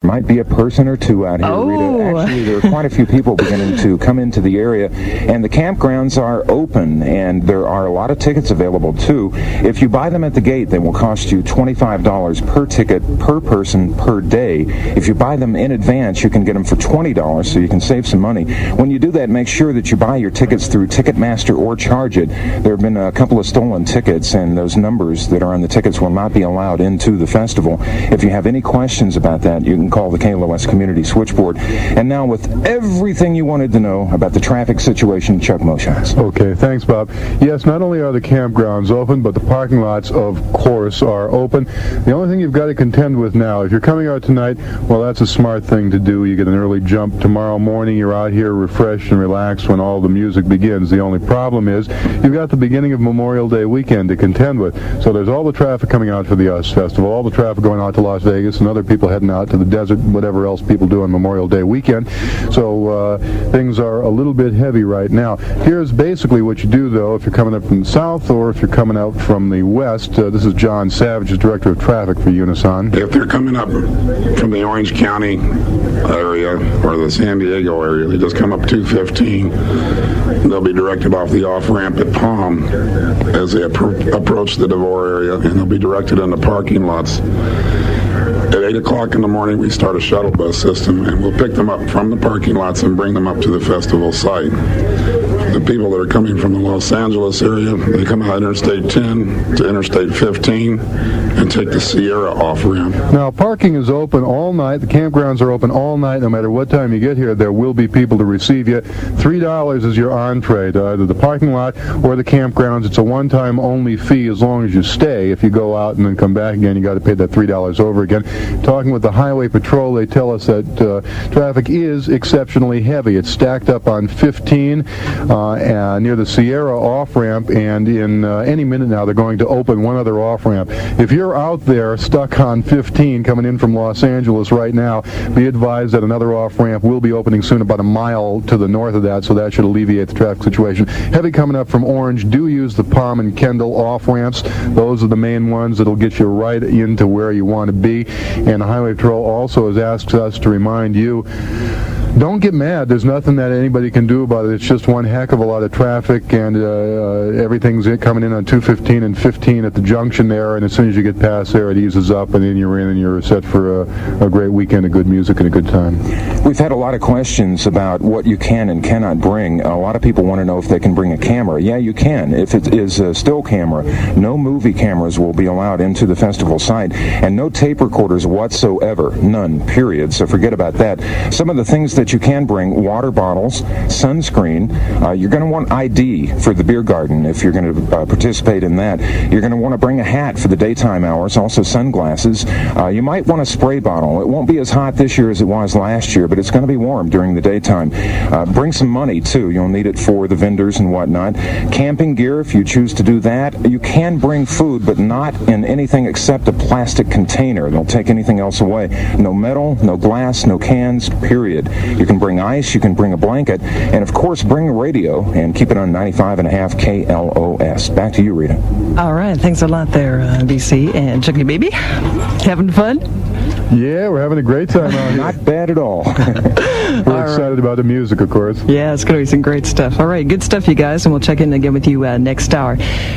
Might be a person or two out here, Rita. Actually, there are quite a few people beginning to come into the area, and the campgrounds are open, and there are a lot of tickets available, too. If you buy them at the gate, they will cost you $25 per ticket, per person, per day. If you buy them in advance, you can get them for $20, so you can save some money. When you do that, make sure that you buy your tickets through Ticketmaster or Charge It. There have been a couple of stolen tickets, and those numbers that are on the tickets will not be allowed into the festival. If you have any questions about that, you can call the KLOS Community Switchboard. And now, with everything you wanted to know about the traffic situation, Chuck Moshans. Okay, thanks, Bob. Yes, not only are the campgrounds open, but the parking lots, of course, are open. The only thing you've got to contend with now, if you're coming out tonight, well, that's a smart thing to do. You get an early jump tomorrow morning. You're out here refreshed and relaxed when all the music begins. The only problem is you've got the beginning of Memorial Day weekend to contend with. So there's all the traffic coming out for the US Festival, all the traffic going out to Las Vegas, and other people heading out to the desert, whatever else people do on Memorial Day weekend. So things are a little bit heavy right now. Here's basically what you do, though, if you're coming up from the south or if you're coming out from the west. This is John Savage, the Director of Traffic for Unison. If they're coming up from the Orange County area or the San Diego area, they just come up 215. They'll be directed off the off-ramp at Palm as they approach the DeVore area, and they'll be directed into parking lots. At 8 o'clock in the morning, we start a shuttle bus system, and we'll pick them up from the parking lots and bring them up to the festival site. The people that are coming from the Los Angeles area, they come out Interstate 10 to Interstate 15 and take the Sierra off-ramp. Now, parking is open all night. The campgrounds are open all night. No matter what time you get here, there will be people to receive you. $3 is your entree to either the parking lot or the campgrounds. It's a one-time only fee as long as you stay. If you go out and then come back again, you got to pay that $3 over again. Talking with the Highway Patrol, they tell us that traffic is exceptionally heavy. It's stacked up on 15 near the Sierra off-ramp, and in any minute now they're going to open one other off-ramp. If you're out there stuck on 15 coming in from Los Angeles right now, be advised that another off-ramp will be opening soon, about a mile to the north of that, so that should alleviate the traffic situation. Heavy coming up from Orange, do use the Palm and Kendall off-ramps. Those are the main ones that'll get you right into where you want to be. And the Highway Patrol also has asked us to remind you, don't get mad. There's nothing that anybody can do about it. It's just one heck of a lot of traffic, and everything's coming in on 215 and 15 at the junction there, and as soon as you get past there, it eases up, and then you're in, and you're set for a great weekend of good music and a good time. We've had a lot of questions about what you can and cannot bring. A lot of people want to know if they can bring a camera. Yeah, you can. If it is a still camera, no movie cameras will be allowed into the festival site, and no tape recorders whatsoever. None, period. So forget about that. Some of the things that you can bring: water bottles, sunscreen. You're going to want ID for the beer garden if you're going to participate in that. You're going to want to bring a hat for the daytime hours, also sunglasses. You might want a spray bottle. It won't be as hot this year as it was last year, but it's going to be warm during the daytime. Bring some money, too. You'll need it for the vendors and whatnot. Camping gear, if you choose to do that. You can bring food, but not in anything except a plastic container. They'll take anything else away. No metal, no glass, no cans, period. You can bring ice, you can bring a blanket, and of course bring a radio and keep it on 95.5 KLOS. Back to you, Rita. All right, thanks a lot there, BC and Chucky Baby. Having fun? Yeah, we're having a great time out here. Not bad at all. We're excited about the music, of course. Yeah, it's going to be some great stuff. All right, good stuff, you guys, and we'll check in again with you next hour.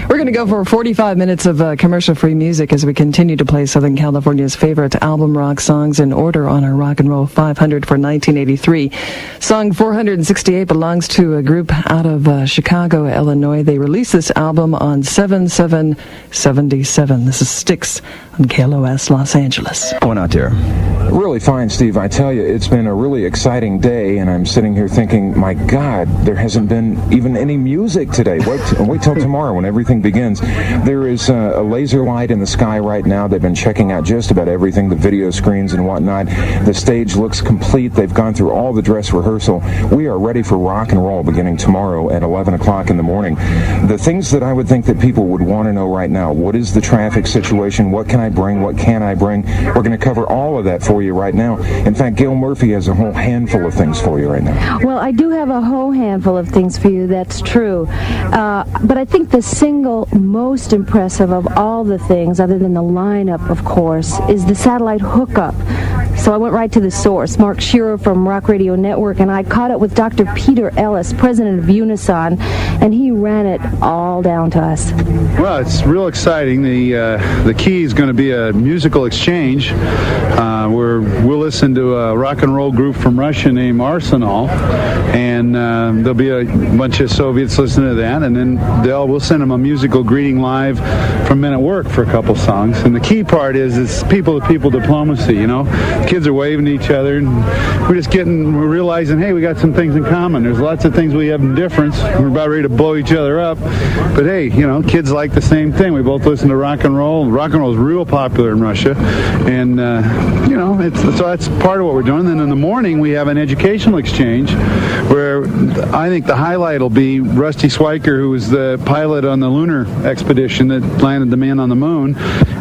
We're going to go for 45 minutes of commercial-free music as we continue to play Southern California's favorite album rock songs in order on our Rock and Roll 500 for 1983. Song 468 belongs to a group out of Chicago, Illinois. They released this album on 7/7/77. This is Styx on KLOS Los Angeles. Going out there. Really fine, Steve. I tell you, it's been a really exciting day, and I'm sitting here thinking, my God, there hasn't been even any music today. Wait till tomorrow when everything begins. There is a laser light in the sky right now. They've been checking out just about everything, the video screens and whatnot. The stage looks complete. They've gone through all the dress rehearsal. We are ready for rock and roll beginning tomorrow at 11 o'clock in the morning. The things that I would think that people would want to know right now: what is the traffic situation? What can I bring? What can I bring? We're going to cover all of that for you right now. In fact, Gail Murphy has a whole handful of things for you right now. Well, I do have a whole handful of things for you, that's true. But I think the single most impressive of all the things, other than the lineup, of course, is the satellite hookup. So I went right to the source, Mark Shearer from Rock Radio Network, and I caught up with Dr. Peter Ellis, president of Unison, and he ran it all down to us. Well, it's real exciting. The key is going to be a musical exchange. We'll listen to a rock and roll group from Russia named Arsenal, and there'll be a bunch of Soviets listening to that, and then we'll send them a musical greeting live from Men at Work for a couple songs. And the key part is people-to-people diplomacy. You know, kids are waving to each other, and we're realizing, hey, we got some things in common. There's lots of things we have in difference. We're about ready to blow each other up, but hey, you know, kids like the same thing. We both listen to rock and roll. Rock and roll is real popular in Russia, and you know, so that's part of what we're doing. Then in the morning we have an educational exchange where I think the highlight will be Rusty Swiker, who was the pilot on the lunar expedition that landed the man on the moon,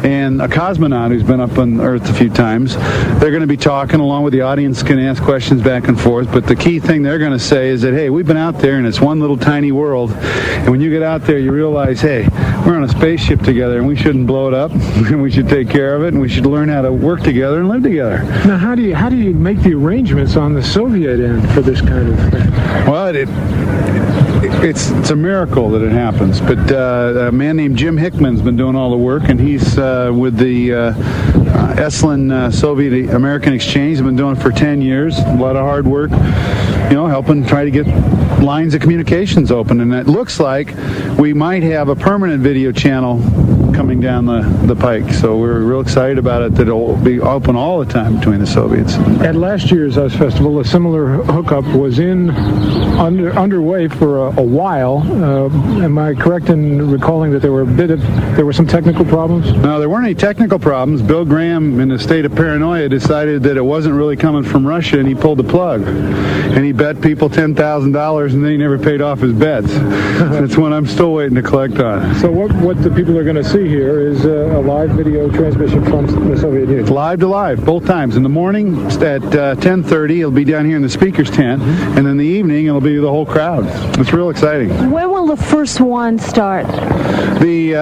and a cosmonaut who's been up on Earth a few times. They're going to be talking along with the audience, can ask questions back and forth, but the key thing they're going to say is that, hey, we've been out there and it's one little tiny world, and when you get out there you realize, hey, we're on a spaceship together and we shouldn't blow it up, and we should take care of it, and we should learn how to work together and live together. Now, how do you make the arrangements on the Soviet end for this kind of thing? Well, it's a miracle that it happens, but a man named Jim Hickman's been doing all the work, and he's with the Esalen Soviet-American Exchange. He's been doing it for 10 years, a lot of hard work, you know, helping try to get lines of communications open, and it looks like we might have a permanent video channel coming down the pike, so we're real excited about it, that it'll be open all the time between the Soviets. At last year's US Festival, a similar hookup was underway for a while. Am I correct in recalling that there were some technical problems? No, there weren't any technical problems. Bill Graham, in a state of paranoia, decided that it wasn't really coming from Russia, and he pulled the plug. And he bet people $10,000, and then he never paid off his bets. That's one I'm still waiting to collect on. So what the people are going to see here is a live video transmission from the Soviet Union. Live to live, both times. In the morning at 10:30, it'll be down here in the speaker's tent, and in the evening, it'll be the whole crowd. It's real exciting. When will the first one start? The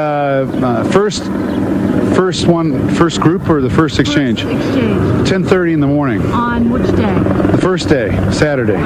first group or the first exchange? 10:30 in the morning. On which day? The first day, Saturday.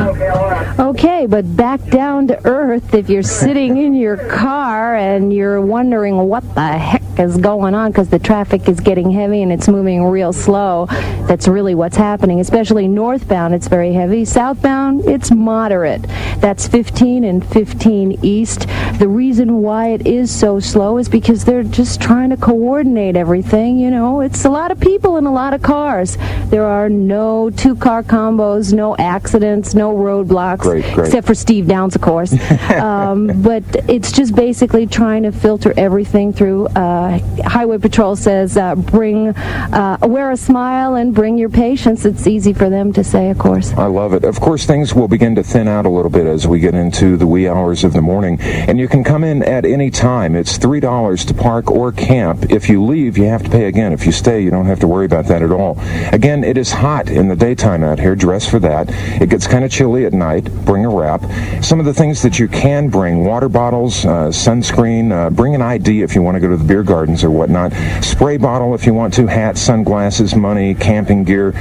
Okay, but back down to earth, if you're sitting in your car and you're wondering what the heck is going on because the traffic is getting heavy and it's moving real slow, that's really what's happening. Especially northbound, it's very heavy. Southbound, it's moderate. That's 15 and 15 east. The reason why it is so slow is because they're just trying to coordinate everything. You know, it's a lot of people and a lot of cars. There are no two-car combos, no accidents, no roadblocks, great. except for Steve Downs, of course. But it's just basically trying to filter everything through. Highway Patrol says wear a smile and bring your patience. It's easy for them to say, of course. I love it. Of course, things will begin to thin out a little bit as we get into the wee hours of the morning, and you can come in at any time. It's $3 to park or camp. If you leave, you have to pay again. If you stay, you don't have to worry about that at all. Again, it is hot in the daytime out here. Dress for that. It gets kind of chilly at night. Bring a wrap. Some of the things that you can bring: water bottles, sunscreen, bring an ID if you want to go to the beer gardens or whatnot, spray bottle if you want to, hats, sunglasses, money, camping gear,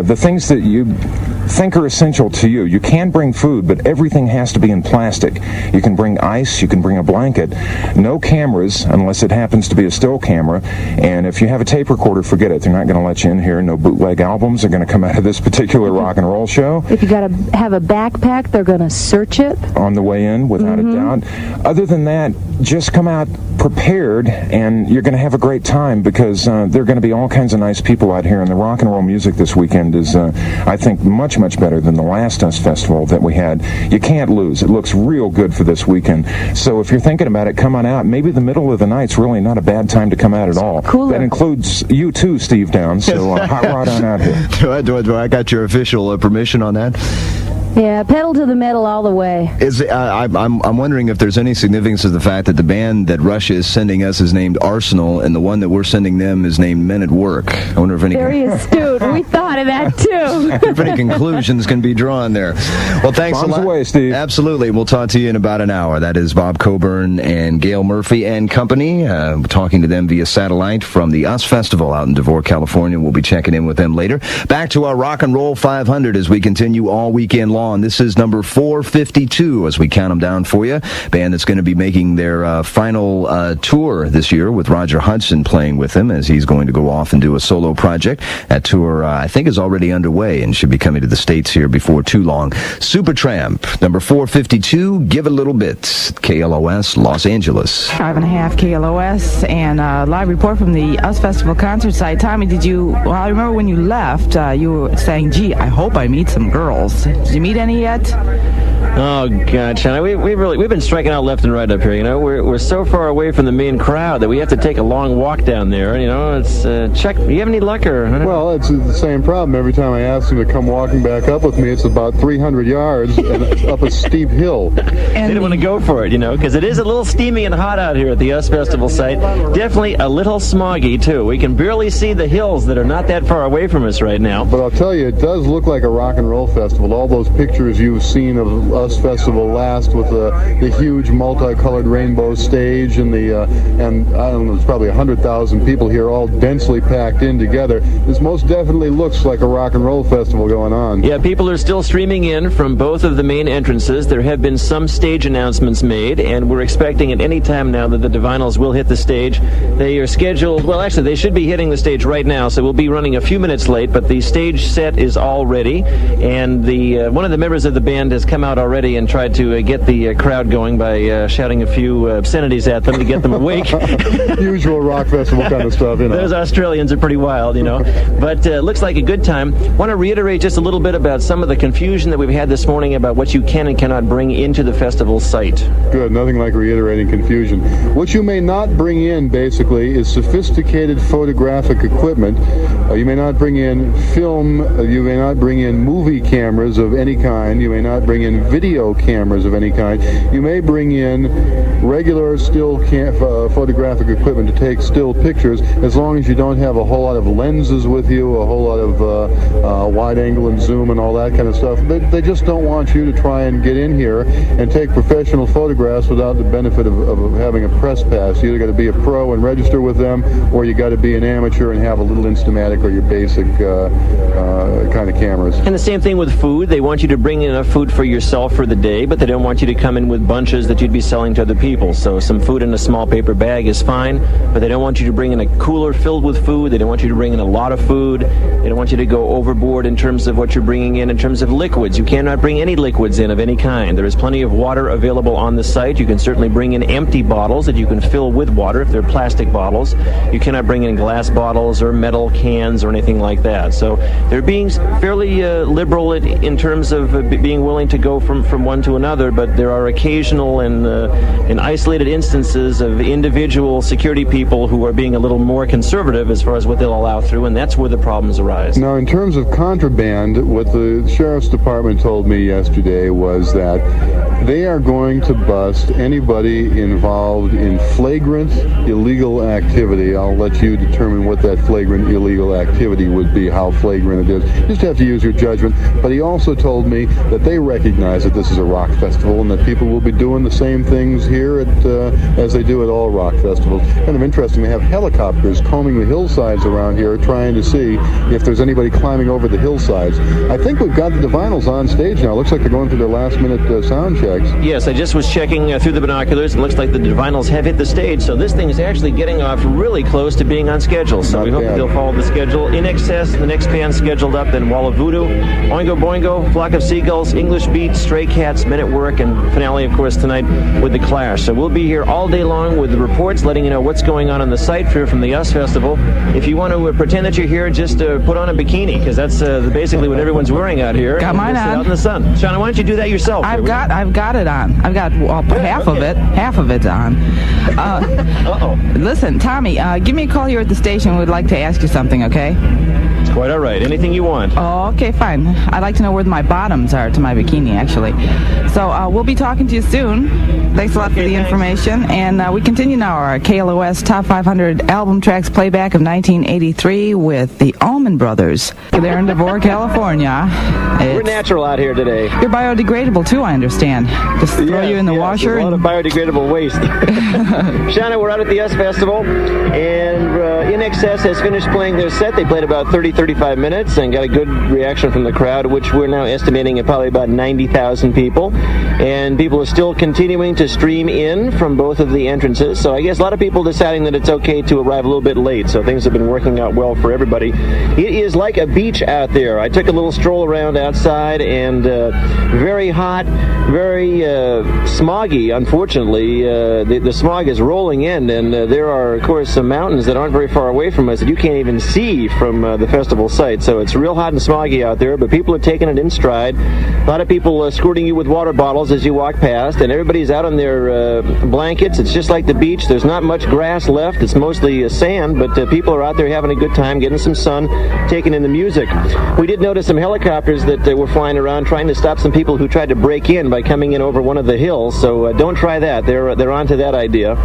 the things that you think are essential to you. You can bring food, but everything has to be in plastic. You can bring ice, you can bring a blanket. No cameras unless it happens to be a still camera, and if you have a tape recorder, forget it. They're not going to let you in here. No bootleg albums are going to come out of this particular rock and roll show. If you got to have a backpack, they're going to search it on the way in, without a doubt. Other than that, just come out prepared, and you're going to have a great time, because there are going to be all kinds of nice people out here, and the rock and roll music this weekend is, I think, much better than the last US Festival that we had. You can't lose. It looks real good for this weekend. So if you're thinking about it, come on out. Maybe the middle of the night's really not a bad time to come out at all. Cooler. That includes you too, Steve Downs. So hot rod on out here. Do I got your official permission on that? Yeah, pedal to the metal all the way. I'm wondering if there's any significance of the fact that the band that Russia is sending us is named Arsenal, and the one that we're sending them is named Men at Work. I wonder if any... Very astute. We thought of that, too. if any conclusions can be drawn there. Well, thanks a lot. Away, Steve. Absolutely. We'll talk to you in about an hour. That is Bob Coburn and Gail Murphy and company. Talking to them via satellite from the US Festival out in Devore, California. We'll be checking in with them later. Back to our Rock and Roll 500 as we continue all weekend long. This is number 452 as we count them down for you. Band that's going to be making their final tour this year with Roger Hudson playing with them as he's going to go off and do a solo project. That tour, I think, is already underway and should be coming to the States here before too long. Supertramp, number 452, Give a Little Bit, KLOS, Los Angeles. 5.5 KLOS, and live report from the US Festival concert site. Tommy, I remember when you left, you were saying, gee, I hope I meet some girls. Did you meet any yet? Oh God, Shanna, we've been striking out left and right up here. You know, we're so far away from the main crowd that we have to take a long walk down there. You know, it's check. Do you have any luck or? Well, it's the same problem. Every time I ask them to come walking back up with me, it's about 300 yards and it's up a steep hill. And they don't want to go for it, you know, because it is a little steamy and hot out here at the US Festival site. Definitely a little smoggy too. We can barely see the hills that are not that far away from us right now. But I'll tell you, it does look like a rock and roll festival. All those pictures you've seen of US Festival last with the huge multicolored rainbow stage and and I don't know, there's probably 100,000 people here all densely packed in together. This most definitely looks like a rock and roll festival going on. Yeah, people are still streaming in from both of the main entrances. There have been some stage announcements made, and we're expecting at any time now that the Divinyls will hit the stage. They are scheduled, well, actually, they should be hitting the stage right now, so we'll be running a few minutes late, but the stage set is all ready, and one of the members of the band has come out already and tried to get the crowd going by shouting a few obscenities at them to get them awake. Usual rock festival kind of stuff, you know. Those Australians are pretty wild, you know. But looks like a good time. Want to reiterate just a little bit about some of the confusion that we've had this morning about what you can and cannot bring into the festival site. Good, nothing like reiterating confusion. What you may not bring in, basically, is sophisticated photographic equipment. You may not bring in film. You may not bring in movie cameras of any kind. You may not bring in video cameras of any kind. You may bring in regular still photographic equipment to take still pictures, as long as you don't have a whole lot of lenses with you, a whole lot of wide angle and zoom and all that kind of stuff. They just don't want you to try and get in here and take professional photographs without the benefit of having a press pass. You either got to be a pro and register with them, or you got to be an amateur and have a little Instamatic or your basic kind of cameras. And the same thing with food. They want you to bring in enough food for yourself for the day, but they don't want you to come in with bunches that you'd be selling to other people. So some food in a small paper bag is fine, but they don't want you to bring in a cooler filled with food. They don't want you to bring in a lot of food. They don't want you to go overboard in terms of what you're bringing in terms of liquids. You cannot bring any liquids in of any kind. There is plenty of water available on the site. You can certainly bring in empty bottles that you can fill with water if they're plastic bottles. You cannot bring in glass bottles or metal cans or anything like that. So they're being fairly liberal in terms of being willing to go from one to another, but there are occasional and isolated instances of individual security people who are being a little more conservative as far as what they'll allow through, and that's where the problems arise. Now, in terms of contraband, what the Sheriff's Department told me yesterday was that they are going to bust anybody involved in flagrant illegal activity. I'll let you determine what that flagrant illegal activity would be, how flagrant it is. You just have to use your judgment. But he also told me that they recognize that this is a rock festival and that people will be doing the same things here as they do at all rock festivals. Kind of interesting, they have helicopters combing the hillsides around here trying to see if there's anybody climbing over the hillsides. I think we've got the Divinyls on stage now. It looks like they're going through their last-minute sound checks. Yes, I just was checking through the binoculars. It looks like the Divinyls have hit the stage, so this thing is actually getting off really close to being on schedule. So we hope that they'll follow the schedule. In Excess, the next band scheduled up, then Wall of Voodoo, Oingo Boingo, Flock of Seagulls, English Beat, Stray Cats, Men at Work, and finale, of course, tonight with The Clash. So we'll be here all day long with the reports, letting you know what's going on the site here from the US Festival. If you want to pretend that you're here, just put on a bikini, because that's basically what everyone's wearing out here. Got mine on. Out in the sun. Shauna, why don't you do that yourself? I've got it on. I've got half of it. Half of it's on. Uh-oh. Listen, Tommy, give me a call here at the station. We'd like to ask you something, okay? Quite all right. Anything you want. Oh, okay, fine. I'd like to know where my bottoms are to my bikini, actually. So we'll be talking to you soon. Thanks a lot for the information. And we continue now our KLOS Top 500 album tracks playback of 1983 with the Allman Brothers. They're in Devore, California. We're natural out here today. You're biodegradable, too, I understand. Just throw you in the washer. There's a lot of biodegradable waste. Shauna, we're out at the US Festival, and In Excess has finished playing their set. They played about 35 minutes and got a good reaction from the crowd, which we're now estimating at probably about 90,000 people. And people are still continuing to stream in from both of the entrances. So I guess a lot of people deciding that it's okay to arrive a little bit late. So things have been working out well for everybody. It is like a beach out there. I took a little stroll around outside, and very hot, very smoggy, unfortunately. The smog is rolling in, and there are, of course, some mountains that aren't very far away from us that you can't even see from the festival site. So it's real hot and smoggy out there, but people are taking it in stride. A lot of people squirting you with water bottles as you walk past, and everybody's out on their blankets. It's just like the beach. There's not much grass left. It's mostly sand, but people are out there having a good time, getting some sun, taking in the music. We did notice some helicopters that were flying around trying to stop some people who tried to break in by coming in over one of the hills, so don't try that. They're onto that idea.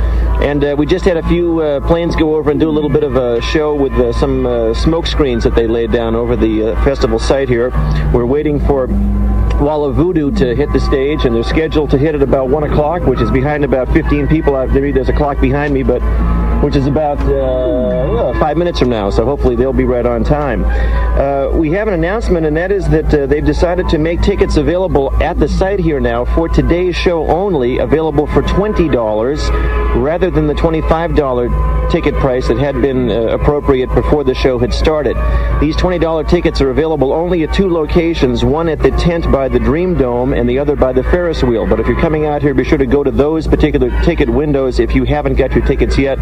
And we just had a few planes go over and do a little bit of a show with some smoke screens that they laid down over the festival site here. We're waiting for Wall of Voodoo to hit the stage, and they're scheduled to hit at about 1 o'clock, which is behind about 15 people out there. There's a clock behind me, but which is about 5 minutes from now, so hopefully they'll be right on time. We have an announcement, and that is that they've decided to make tickets available at the site here now for today's show only, available for $20 rather than the $25 ticket price that had been appropriate before the show had started. These $20 tickets are available only at 2 locations, one at the tent by the Dream Dome and the other by the Ferris wheel. But if you're coming out here, be sure to go to those particular ticket windows if you haven't got your tickets yet.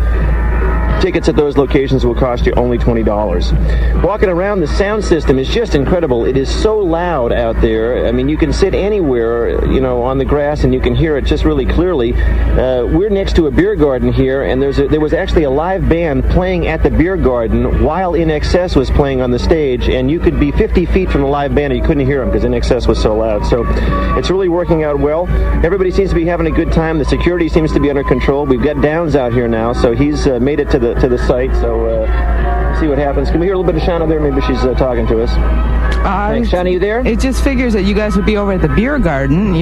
Tickets at those locations will cost you only $20. Walking around, the sound system is just incredible. It is so loud out there. I mean, you can sit anywhere, on the grass, and you can hear it just really clearly. We're next to a beer garden here, and there was actually a live band playing at the beer garden while In Excess was playing on the stage, and you could be 50 feet from the live band and you couldn't hear them because In Excess was so loud. So it's really working out well. Everybody seems to be having a good time. The security seems to be under control. We've got Downs out here now, so he's made it to the site, so see what happens. Can we hear a little bit of Shauna there? Maybe she's talking to us. Thanks. Shauna, you there? It just figures that you guys would be over at the beer garden,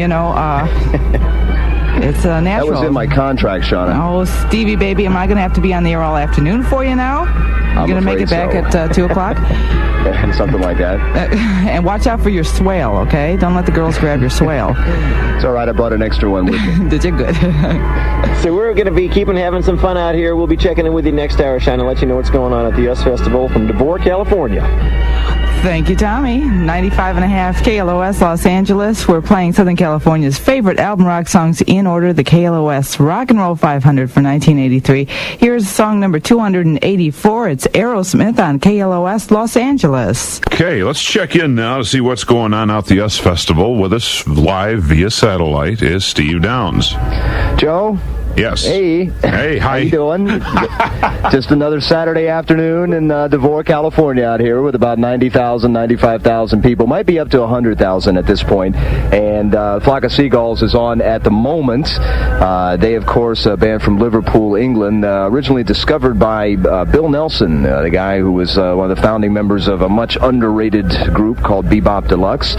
It's natural. That was in my contract, Shauna. Oh, Stevie, baby, am I going to have to be on the air all afternoon for you now? You're going to make it back at 2 o'clock? Something like that. And watch out for your swale, okay? Don't let the girls grab your swale. It's all right. I brought an extra one with me. Did you? Good. So we're going to be having some fun out here. We'll be checking in with you next hour, Shauna, and let you know what's going on at the US Festival from Devore, California. Thank you, Tommy. 95.5 KLOS Los Angeles. We're playing Southern California's favorite album rock songs in order, the KLOS Rock and Roll 500 for 1983. Here's song number 284. It's Aerosmith on KLOS Los Angeles. Okay, let's check in now to see what's going on out the US Festival. With us live via satellite is Steve Downs. Joe? Yes. Hey. Hey, hi. How you doing? Just another Saturday afternoon in Devore, California out here with about 90,000, 95,000 people. Might be up to 100,000 at this point. And Flock of Seagulls is on at the moment. They, of course, a band from Liverpool, England, originally discovered by Bill Nelson, the guy who was one of the founding members of a much underrated group called Bebop Deluxe.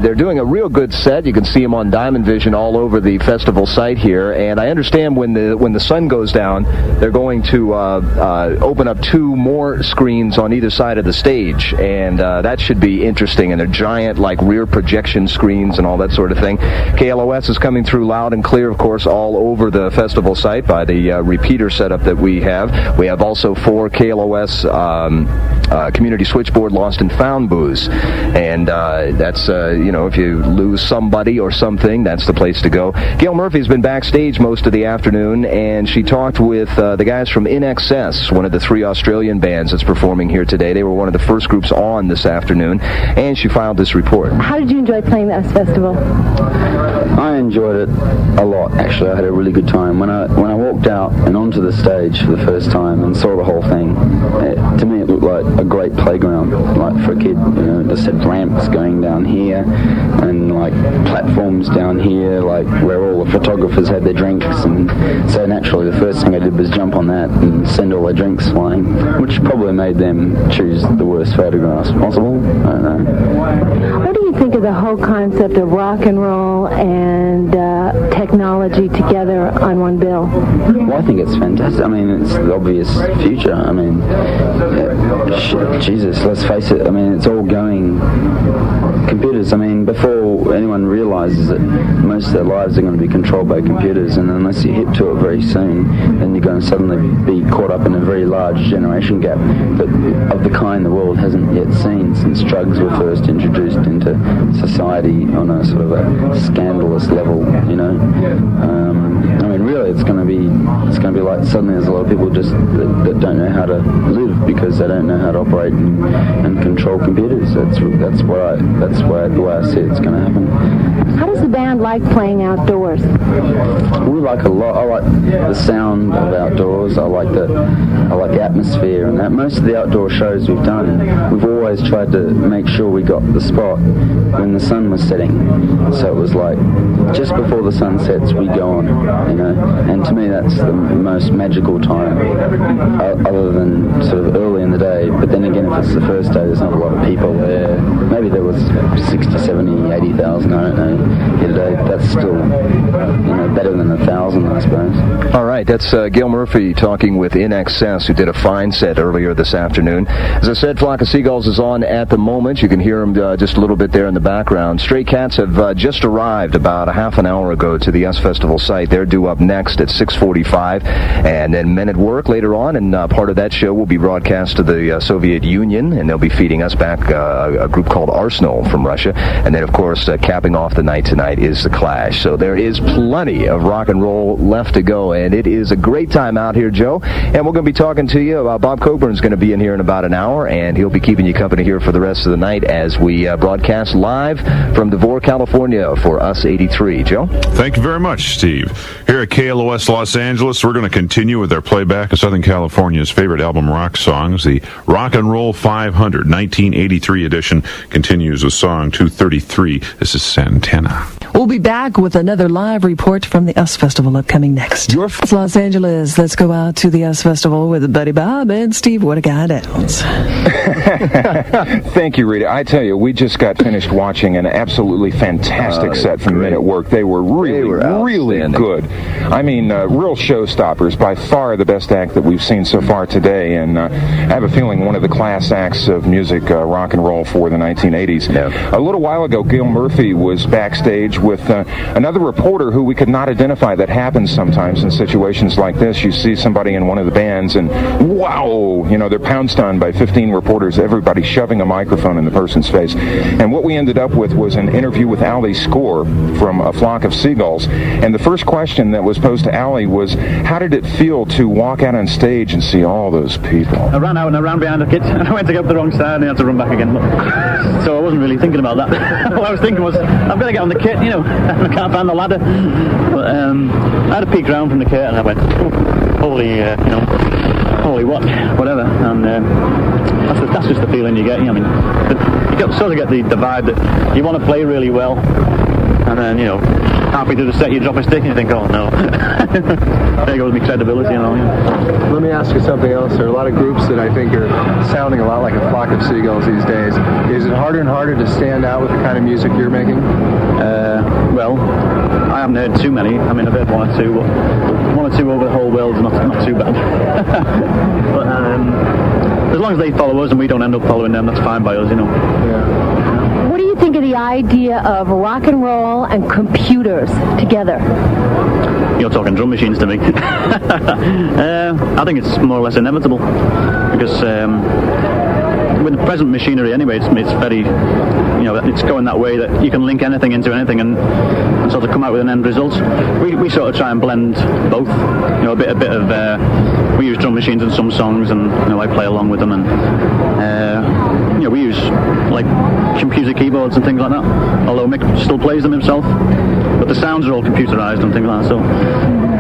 They're doing a real good set. You can see them on Diamond Vision all over the festival site here. And I understand when the sun goes down, they're going to open up 2 more screens on either side of the stage, and that should be interesting. And they're giant, rear projection screens and all that sort of thing. KLOS is coming through loud and clear, of course, all over the festival site by the repeater setup that we have. We have also 4 KLOS community switchboard lost and found booths, and that's if you lose somebody or something, that's the place to go. Gail Murphy's been backstage most of the afternoon, and she talked with the guys from In Excess, one of the 3 Australian bands that's performing here today. They were one of the first groups on this afternoon, and she filed this report. How did you enjoy playing the US Festival? I enjoyed it a lot, actually. I had a really good time. When I walked out and onto the stage for the first time and saw the whole thing, to me it looked like a great playground, like for a kid. It just had ramps going down here and like platforms down here, like where all the photographers had their drinks, and so naturally the first thing I did was jump on that and send all their drinks flying, which probably made them choose the worst photographs possible. I don't know. What do you think of the whole concept of rock and roll and technology together on one bill? Well, I think it's fantastic. I mean, it's the obvious future. I mean, Jesus, let's face it. I mean, it's all going computers. I mean, before anyone realizes that most of their lives are going to be controlled by computers, and unless you hip to it very soon, then you're going to suddenly be caught up in a very large generation gap of the kind the world hasn't yet seen since drugs were first introduced into society on a sort of a scandalous level, you know. I mean, really, it's going to be like suddenly there's a lot of people just that don't know how to live because they don't know how to operate and control computers. That's the way I see it's going to happen. How does the band like playing outdoors? We like a lot. I like the sound of outdoors. I like the atmosphere and that. Most of the outdoor shows we've done, we've always tried to make sure we got the spot when the sun was setting. So it was like just before the sun sets, we go on, you know. And to me, that's the most magical time, other than sort of early in the day. But then again, if it's the first day, there's not a lot of people there. Maybe there was 60, 70, 80,000, I don't know, here today. That's still, you know, better than 1,000, I suppose. All right, that's Gail Murphy talking with In Excess, who did a fine set earlier this afternoon. As I said, Flock of Seagulls is on at the moment. You can hear them just a little bit there in the background. Stray Cats have just arrived about a half an hour ago to the US Festival site. They're due up next at 6:45, and then Men at Work later on, and part of that show will be broadcast to the Soviet Union, and they'll be feeding us back a group called Arsenal from Russia. And then, of course, capping off the night tonight is The Clash. So there is plenty of rock and roll left to go, and it is a great time out here, Joe. And we're going to be talking to you. Bob Coburn's going to be in here in about an hour, and he'll be keeping you company here for the rest of the night as we broadcast live from Devore, California for Us 83. Joe? Thank you very much, Steve. Here at KLOS Los Angeles, we're going to continue with our playback of Southern California's favorite album rock songs. The Rock and Roll 500 1983 edition continues with song 233. This is Santana. We'll be back with another live report from the US Festival upcoming next. It's Los Angeles. Let's go out to the US Festival with Buddy Bob and Steve What-A-Guy-Downs. Thank you, Rita. I tell you, we just got finished watching an absolutely fantastic set from Men at Work. They were really good. I mean, real showstoppers. By far the best act that we've seen so far today, and I have a feeling one of the class acts of music, rock and roll for the 1980s. Yeah. A little while ago, Gail Murphy was backstage with another reporter who we could not identify. That happens sometimes in situations like this. You see somebody in one of the bands and wow, you know, they're pounced on by 15 reporters, everybody shoving a microphone in the person's face. And what we ended up with was an interview with Allie Score from A Flock of Seagulls. And the first question that was posed to Allie was, how did it feel to walk out on stage and see all those people? I ran out and I ran behind the kit and I went to go up the wrong side and I had to run back again. So I wasn't really thinking about that. All I was thinking was, I've got to get on the kit, you know, I can't find the ladder. But I had a peek round from the kit and I went, holy what, whatever. And that's just the feeling you get. I mean, you sort of get the vibe that you want to play really well, and then, you know, halfway through the set you drop a stick and you think, oh no, there goes my credibility and all. Yeah. Let me ask you something else. There are a lot of groups that I think are sounding a lot like A Flock of Seagulls these days. Is it harder and harder to stand out with the kind of music you're making? Well, I haven't heard too many. I mean, I've heard one or two, but one or two over the whole world's not too bad. But as long as they follow us and we don't end up following them, that's fine by us, you know. What do you think of the idea of rock and roll and computers together? You're talking drum machines to me. I think it's more or less inevitable because with the present machinery anyway, it's very, it's going that way that you can link anything into anything and sort of come out with an end result. We sort of try and blend both, a bit of we use drum machines in some songs, and I play along with them, and we use like computer keyboards and things like that, although Mick still plays them himself, but the sounds are all computerized and things like that. So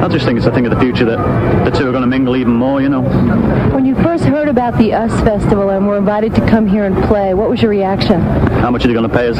I just think it's a thing of the future that the two are going to mingle even more, When you first heard about the US Festival and were invited to come here and play, what was your reaction? How much are they going to pay us?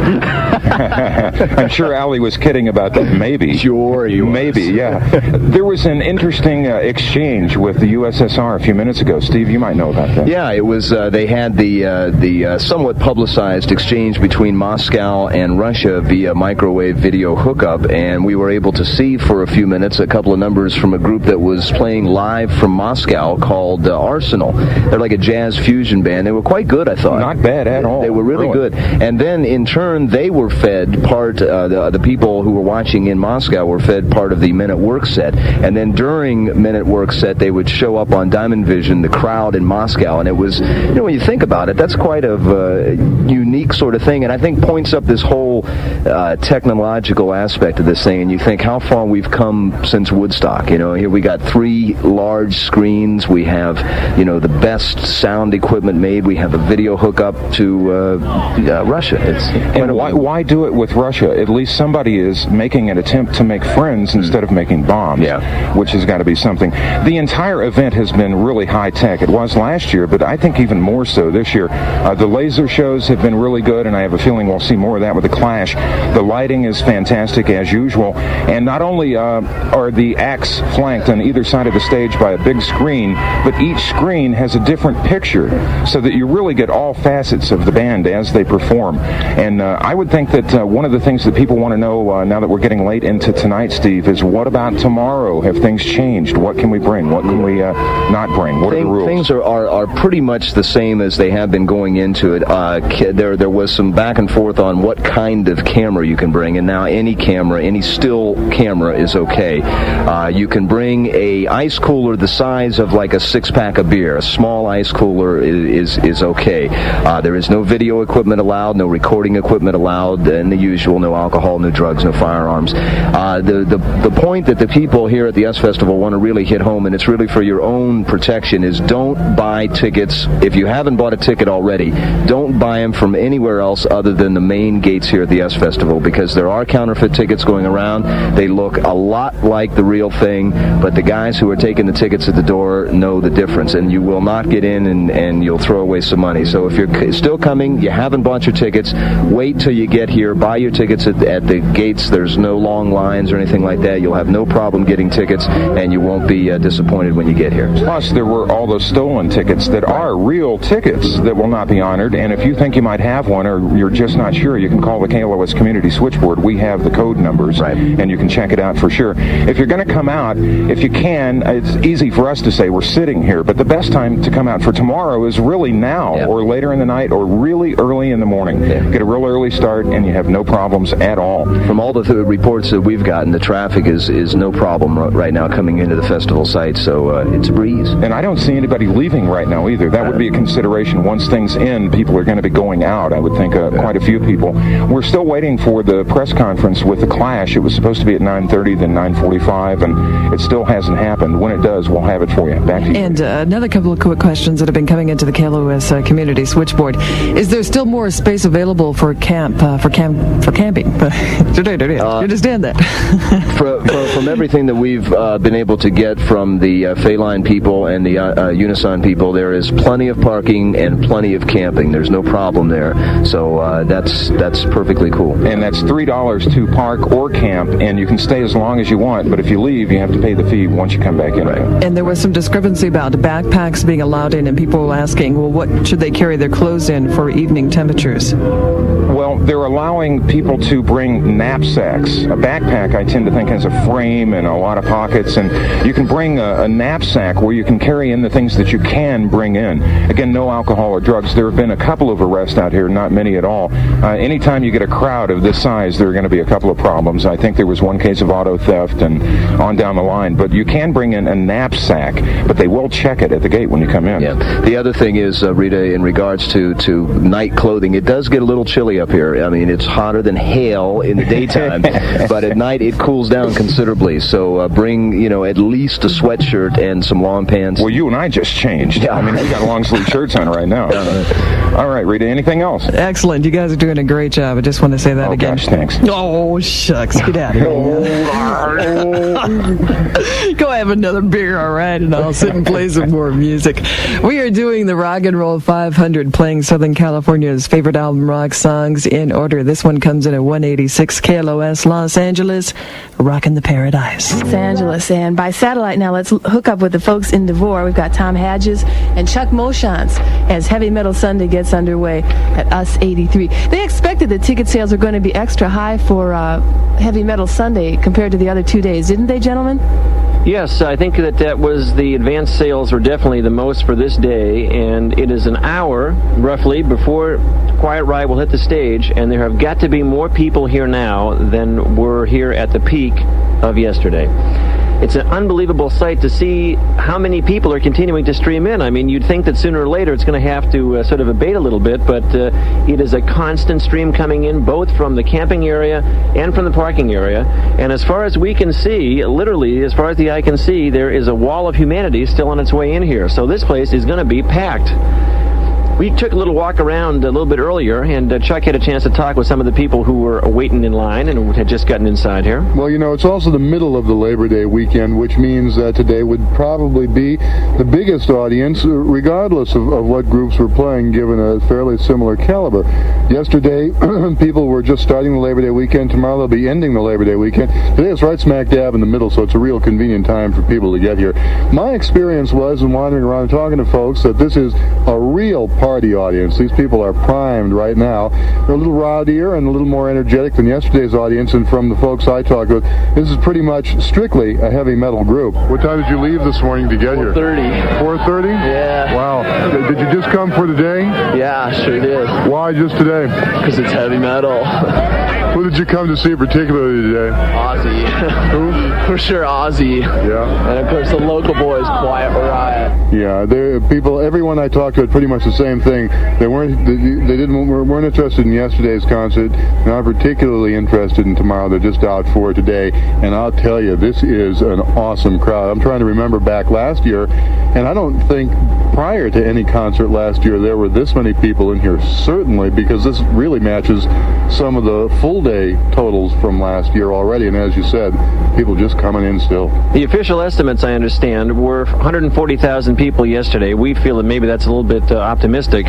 I'm sure Ali was kidding about that. Maybe. Sure, he was. Maybe, yeah. There was an interesting exchange with the USSR a few minutes ago. Steve, you might know about that. Yeah, it was. They had the somewhat publicized exchange between Moscow and Russia via microwave video hookup, and we were able to see for a few minutes a couple of numbers from a group that was playing live from Moscow called Arsenal. They're like a jazz fusion band. They were quite good, I thought. Not bad at all. They were really good. And then, in turn, they were fed the people who were watching in Moscow were fed part of the Minute Work set. And then during Minute Work set, they would show up on Diamond Vision, the crowd in Moscow. And it was, when you think about it, that's quite a unique sort of thing. And I think points up this whole technological aspect of this thing. And you think how far we've come since Woodstock. Here we got 3 large screens. We have, the best sound equipment made. We have a video hookup to Russia. And why do it with Russia? At least somebody is making an attempt to make friends instead of making bombs, which has got to be something. The entire event has been really high-tech. It was last year, but I think even more so this year. The laser shows have been really good, and I have a feeling we'll see more of that with the Clash. The lighting is fantastic, as usual. And not only are the acts flanked on either side of the stage by a big screen, but each screen has a different picture, so that you really get all facets of the band as they perform. And I would think that one of the things that people want to know now that we're getting late into tonight, Steve, is what about tomorrow? Have things changed? What can we bring? What can we not bring? What are the rules? Things are pretty much the same as they have been going into it. There was some back and forth on what kind of camera you can bring, and now any camera, any still camera is okay. You can bring a ice cooler the size of like a 6-pack of beer. A small ice cooler is okay. There is no video equipment allowed, no recording equipment allowed, and the usual, no alcohol, no drugs, no firearms. The point that the people here at the US Festival want to really hit home, and it's really for your own protection, is don't buy tickets. If you haven't bought a ticket already, don't buy them from anywhere else other than the main gates here at the US Festival, because there are counterfeit tickets going around. They look a lot like the real thing, but the guys who are taking the tickets at the door know the difference, and you will not get in and you'll throw away some money. So if you're still coming, you haven't bought your tickets, wait till you get here, buy your tickets at the gates. There's no long lines or anything like that. You'll have no problem getting tickets, and you won't be disappointed when you get here. Plus, there were all those stolen tickets that are real tickets that will not be honored, and if you think you might have one or you're just not sure, you can call the KLOS Community Switchboard. We have the code numbers, and you can check it out for sure. If you're going to come out, if you can, it's easy for us to say we're sitting here, but the best time to come out for tomorrow is really now, or later in the night, or really early in the morning. Get a real early start, and you have no problems at all. From all the reports that we've gotten, the traffic is no problem right now coming into the festival site, so it's a breeze. And I don't see anybody leaving right now either. That would be a consideration. Once things end, people are going to be going out. I would think quite a few people. We're still waiting for the press conference with the Clash. It was supposed to be at 9:30, then 9:45, and it still hasn't happened. When it does, we'll have it for you. Back to you. And another couple of quick questions that have been coming into the KLOS Community Switchboard. Is there still more space available for camping? You understand that? From everything that we've been able to get from the Phaline people and the Unison people, there is plenty of parking and plenty of camping. There's no problem there. So that's perfectly cool. And that's $3 to park or camp, and you can stay as long as you want, but if you leave, you have to pay the fee once you come back in. And there was some discrepancy about backpacks being allowed in, and people were asking, well, what should they carry their clothes in for evening temperatures? Well, they're allowing people to bring knapsacks. A backpack, I tend to think, has a frame and a lot of pockets, and you can bring a knapsack where you can carry in the things that you can bring in. Again, no alcohol or drugs. There have been a couple of arrests out here, not many at all. Anytime you get get a crowd of this size, there are going to be a couple of problems. I think there was one case of auto theft and on down the line. But you can bring in a knapsack, but they will check it at the gate when you come in. Yeah. The other thing is, Rita, in regards to night clothing, it does get a little chilly up here. I mean, it's hotter than hail in the daytime, but at night it cools down considerably. So bring, at least a sweatshirt and some long pants. Well, you and I just changed. Yeah. I mean, we got long sleeve shirts on right now. All right, Rita, anything else? Excellent. You guys are doing a great job. I just want to say that again. Gosh, thanks. Oh, shucks. Get out of here. Go have another beer, all right, and I'll sit and play some more music. We are doing the Rock and Roll 500, playing Southern California's favorite album rock songs in order. This one comes in at 186 KLOS Los Angeles, rockin' the Paradise. Los Angeles, and by satellite now, let's hook up with the folks in Devore. We've got Tom Hadges and Chuck Moshans as Heavy Metal Sunday gets underway at US 83. They expected that ticket sales are going to be extra high for Heavy Metal Sunday compared to the other 2 days, didn't they, gentlemen? Yes, I think that was the advance sales were definitely the most for this day, and it is an hour, roughly, before Quiet Riot will hit the stage, and there have got to be more people here now than were here at the peak of yesterday. It's an unbelievable sight to see how many people are continuing to stream in. I mean, you'd think that sooner or later it's going to have to sort of abate a little bit, but it is a constant stream coming in, both from the camping area and from the parking area. And as far as we can see, literally, as far as the eye can see, there is a wall of humanity still on its way in here. So this place is going to be packed. We took a little walk around a little bit earlier, and Chuck had a chance to talk with some of the people who were waiting in line and had just gotten inside here. Well, it's also the middle of the Labor Day weekend, which means that today would probably be the biggest audience, regardless of what groups were playing, given a fairly similar caliber. Yesterday, people were just starting the Labor Day weekend. Tomorrow they'll be ending the Labor Day weekend. Today it's right smack dab in the middle, so it's a real convenient time for people to get here. My experience was, in wandering around and talking to folks, that this is a real party audience. These people are primed right now. They're a little rowdier and a little more energetic than yesterday's audience, and from the folks I talked with, this is pretty much strictly a heavy metal group. What time did you leave this morning to get here? 4:30. 4:30? Yeah. Wow. Did you just come for today? Yeah, sure did. Why just today? Because it's heavy metal. Who did you come to see particularly today? Ozzy. Who? For sure, Ozzy. Yeah. And of course the local boys, Quiet Riot. Yeah, everyone I talked to had pretty much the same thing. They weren't interested in yesterday's concert, not particularly interested in tomorrow. They're just out for today. And I'll tell you, this is an awesome crowd. I'm trying to remember back last year, and I don't think prior to any concert last year there were this many people in here, certainly, because this really matches some of the full day totals from last year already. And as you said, people just coming in still. The official estimates, I understand, were 140,000 people yesterday. We feel that maybe that's a little bit optimistic,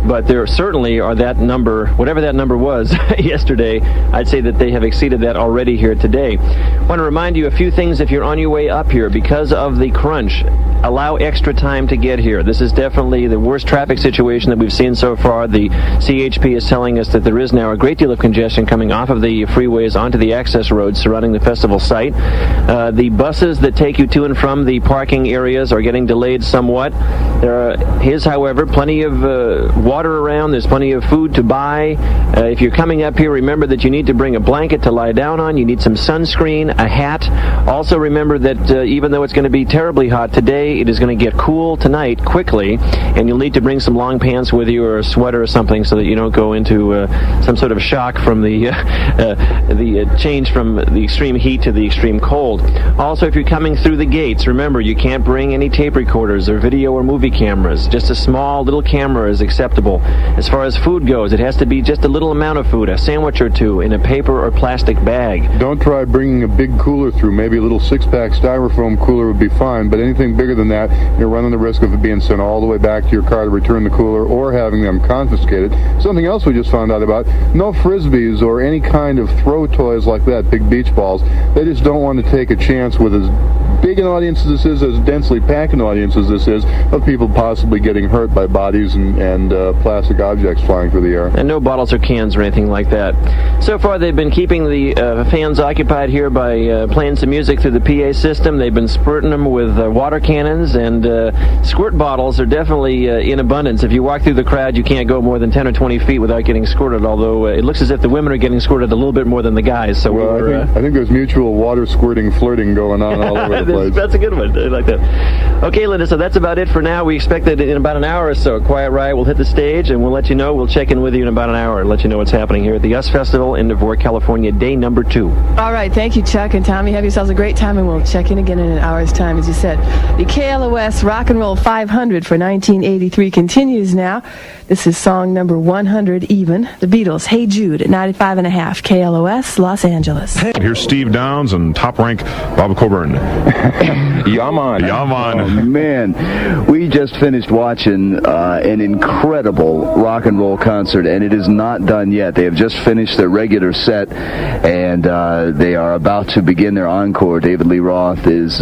but there certainly are that number, whatever that number was yesterday, I'd say that they have exceeded that already here today. I want to remind you a few things if you're on your way up here. Because of the crunch, allow extra time to get here. This is definitely the worst traffic situation that we've seen so far. The CHP is telling us that there is now a great deal of congestion coming off of the freeways onto the access roads surrounding the festival site. The buses that take you to and from the parking areas are getting delayed somewhat. There is, however, plenty of water around. There's plenty of food to buy. If you're coming up here, remember that you need to bring a blanket to lie down on. You need some sunscreen, a hat. Also remember that even though it's going to be terribly hot today, it is going to get cool tonight quickly, and you'll need to bring some long pants with you or a sweater or something so that you don't go into some sort of shock from the change from the extreme heat to the extreme cold. Also, if you're coming through the gates, remember you can't bring any tape recorders or video or movie cameras. Just a small little camera is acceptable. As far as food goes, it has to be just a little amount of food, a sandwich or two in a paper or plastic bag. Don't try bringing a big cooler through. Maybe a little six-pack styrofoam cooler would be fine, but anything bigger than that, you're running the risk of it being sent all the way back to your car to return the cooler or having them confiscated. Something else we just found out about, no Frisbees or any kind of throw toys like that, big beach balls. They just don't want to take a chance with as big an audience as this is, as densely packed an audience as this is, of people possibly getting hurt by bodies and plastic objects flying through the air. And no bottles or cans or anything like that. So far, they've been keeping the fans occupied here by playing some music through the PA system. They've been squirting them with water cannons, and squirt bottles are definitely in abundance. If you walk through the crowd, you can't go more than 10 or 20 feet without getting squirted, although it looks as if the women are getting squirted a little bit more than the guys. So I think there's mutual water squirting flirting going on all over the place. That's a good one. I like that. Okay, Linda, so that's about it for now. We expect that in about an hour or so, Quiet Riot will hit the stage, and we'll let you know. We'll check in with you in about an hour and let you know what's happening here at the US Festival in Devore, California, day number 2. All right, thank you, Chuck and Tommy. Have yourselves a great time, and we'll check in again in an hour's time, as you said. The KLOS Rock and Roll 500 for 1983 continues now. This is song number 100 even. The Beatles, Hey Jude, at 95.5 KLOS, Los Angeles. Here's Steve Downs and top rank Bob Coburn. Yaman. Oh, man. We just finished watching an incredible rock and roll concert, and it is not done yet. They have just finished their regular set, and they are about to begin their encore. David Lee Roth is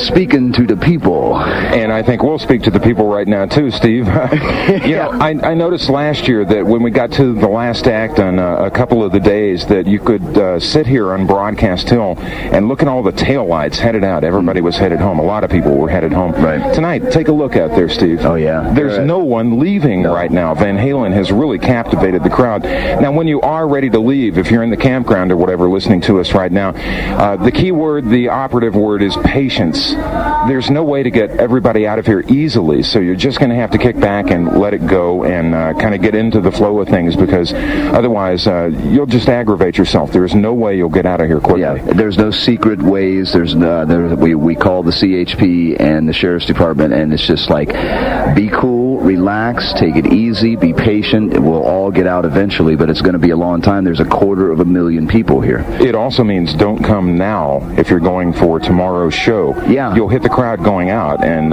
speaking to the people. And I think we'll speak to the people right now, too, Steve. You know, I noticed last year that when we got to the last act on a couple of the days that you could sit here on Broadcast Hill and look at all the taillights headed out. Everybody was headed home. A lot of people were headed home. Right. Tonight, take a look out there, Steve. Oh, yeah. There's no one leaving right now. Van Halen has really captivated the crowd. Now, when you are ready to leave, if you're in the campground or whatever listening to us right now, the key word, the operative word is patience. There's no way to get everybody out of here easily, so you're just going to have to kick back and let it go and kind of get into the flow of things, because otherwise you'll just aggravate yourself. There's no way you'll get out of here quickly. Yeah, there's no secret ways. We call the CHP and the Sheriff's Department, and it's just like, be cool, relax, take it easy, be patient. We'll all get out eventually, but it's going to be a long time. There's 250,000 people here. It also means don't come now if you're going for tomorrow's show. Yeah. You'll hit the crowd going out, and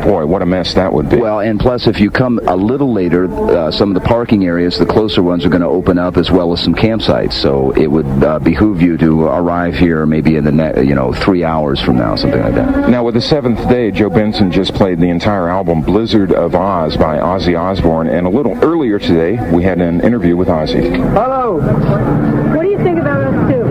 boy, what a mess that would be. Well, and plus, if you come a little later, some of the parking areas, the closer ones, are going to open up, as well as some campsites. So it would behoove you to arrive here maybe in the 3 hours from now, something like that. Now, with the 7th day, Joe Benson just played the entire album Blizzard of Oz by Ozzy Osbourne, and a little earlier today, we had an interview with Ozzy. Hello. What do you think about us, too?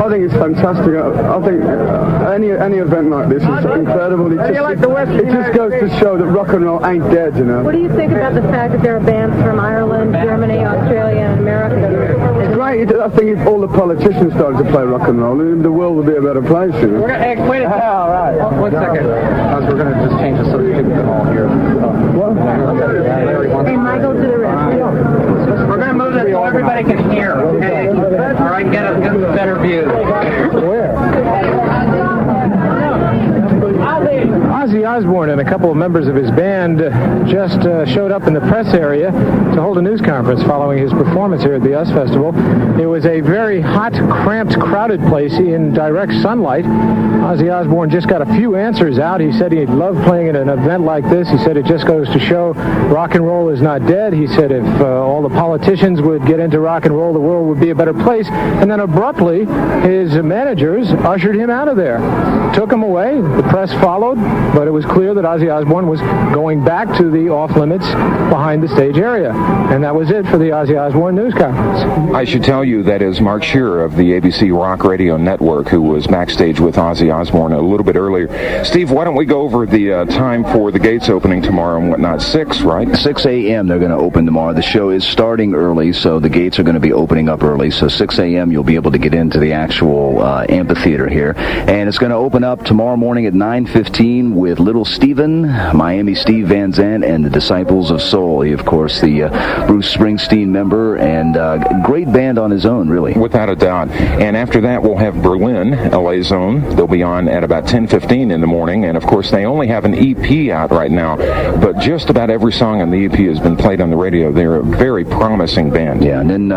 I think it's fantastic. I think any event like this is incredible. It just goes to show that rock and roll ain't dead, you know. What do you think about the fact that there are bands from Ireland, Germany, Australia, and America? It's great. I think if all the politicians started to play rock and roll, the world would be a better place, you know. Wait a second. All right. 1 second. Because we're going to just change the so that people can all hear. What? Hey, Michael, to the rest. We're going to move this so everybody can hear. Okay? All right, get a better view. Where? Ozzy Osbourne and a couple of members of his band just showed up in the press area to hold a news conference following his performance here at the US Festival. It was a very hot, cramped, crowded place in direct sunlight. Ozzy Osbourne just got a few answers out. He said he'd love playing at an event like this. He said it just goes to show rock and roll is not dead. He said if all the politicians would get into rock and roll, the world would be a better place. And then abruptly, his managers ushered him out of there, took him away. The press followed, but it was clear that Ozzy Osbourne was going back to the off-limits behind the stage area. And that was it for the Ozzy Osbourne news conference. I should tell you that is Mark Shearer of the ABC Rock Radio Network, who was backstage with Ozzy Osbourne a little bit earlier. Steve, why don't we go over the time for the gates opening tomorrow and whatnot? 6, right? 6 a.m. they're going to open tomorrow. The show is starting early, so the gates are going to be opening up early. So 6 a.m. you'll be able to get into the actual amphitheater here. And it's going to open up tomorrow morning at 9:15 with Little Steven, Miami Steve Van Zandt, and the Disciples of Soul. He, of course, the Bruce Springsteen member, and great band on his own, really. Without a doubt. And after that, we'll have Berlin, LA Zone. They'll be on at about 10:15 in the morning. And, of course, they only have an EP out right now, but just about every song on the EP has been played on the radio. They're a very promising band. Yeah, and then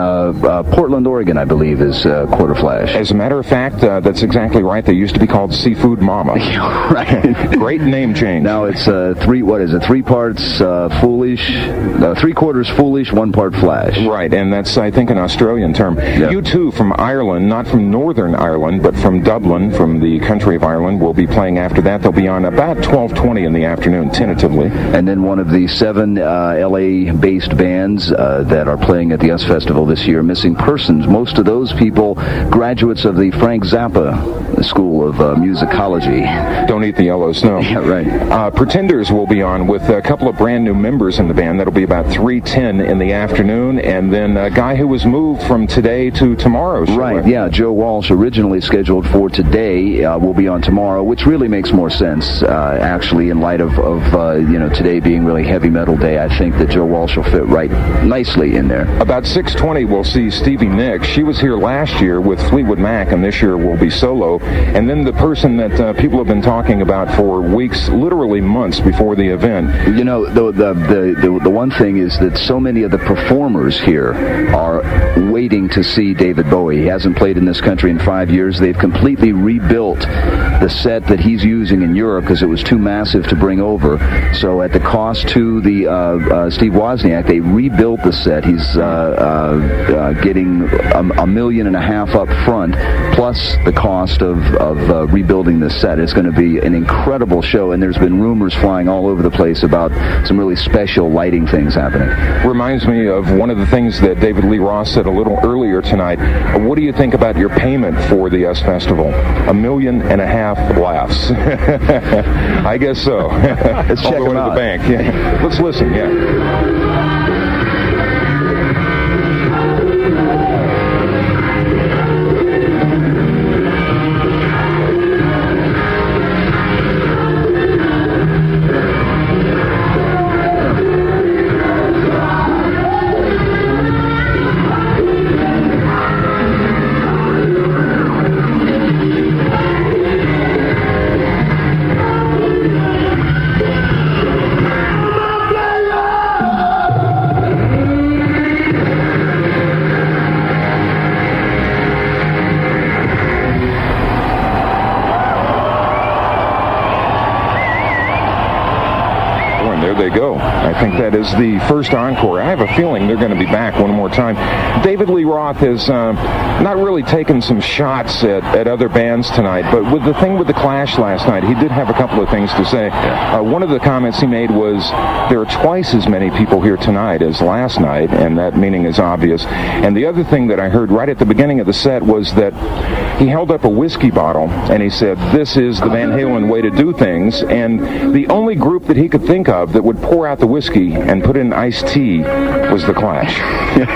Portland, Oregon, I believe, is Quarter Flash. As a matter of fact, that's exactly right. They used to be called Seafood Mama. Right. Great name change. now it's three parts foolish, 3/4 foolish, 1 part flash. Right, and that's, I think, an Australian term. Yeah. U2 from Ireland, not from Northern Ireland, but from Dublin, from the country of Ireland, will be playing after that. They'll be on about 12:20 in the afternoon, tentatively. And then one of the 7 LA-based bands that are playing at the US Festival this year, Missing Persons. Most of those people, graduates of the Frank Zappa School of Musicology. Don't eat the yellow snow. Yeah, right. Pretenders will be on with a couple of brand new members in the band. That'll be about 3:10 in the afternoon. And then a guy who was moved from today to tomorrow. Right, yeah. Joe Walsh, originally scheduled for today, will be on tomorrow, which really makes more sense, actually, in light of today being really heavy metal day. I think that Joe Walsh will fit right nicely in there. About 6:20, we'll see Stevie Nicks. She was here last year with Fleetwood Mac, and this year will be solo. And then the person that people have been talking about for weeks, literally months before the event. You know, the one thing is that so many of the performers here are waiting to see David Bowie. He hasn't played in this country in 5 years. They've completely rebuilt the set that he's using in Europe because it was too massive to bring over. So at the cost to the Steve Wozniak, they rebuilt the set. He's getting $1.5 million up front, plus the cost of rebuilding the set. It's going to be an incredible show, and there's been rumors flying all over the place about some really special lighting things happening. Reminds me of one of the things that David Lee Roth said a little earlier tonight. What do you think about your payment for the US Festival? $1.5 million laughs. I guess so. Let's check them out. To the bank. Yeah. Let's listen. Yeah. I think that is the first encore. I have a feeling they're going to be back one more time. David Lee Roth has not really taken some shots at other bands tonight, but with the thing with the Clash last night, he did have a couple of things to say. One of the comments he made was, there are twice as many people here tonight as last night, and that meaning is obvious. And the other thing that I heard right at the beginning of the set was that he held up a whiskey bottle, and he said, this is the Van Halen way to do things, and the only group that he could think of that would pour out the whiskey and put in iced tea was the Clash.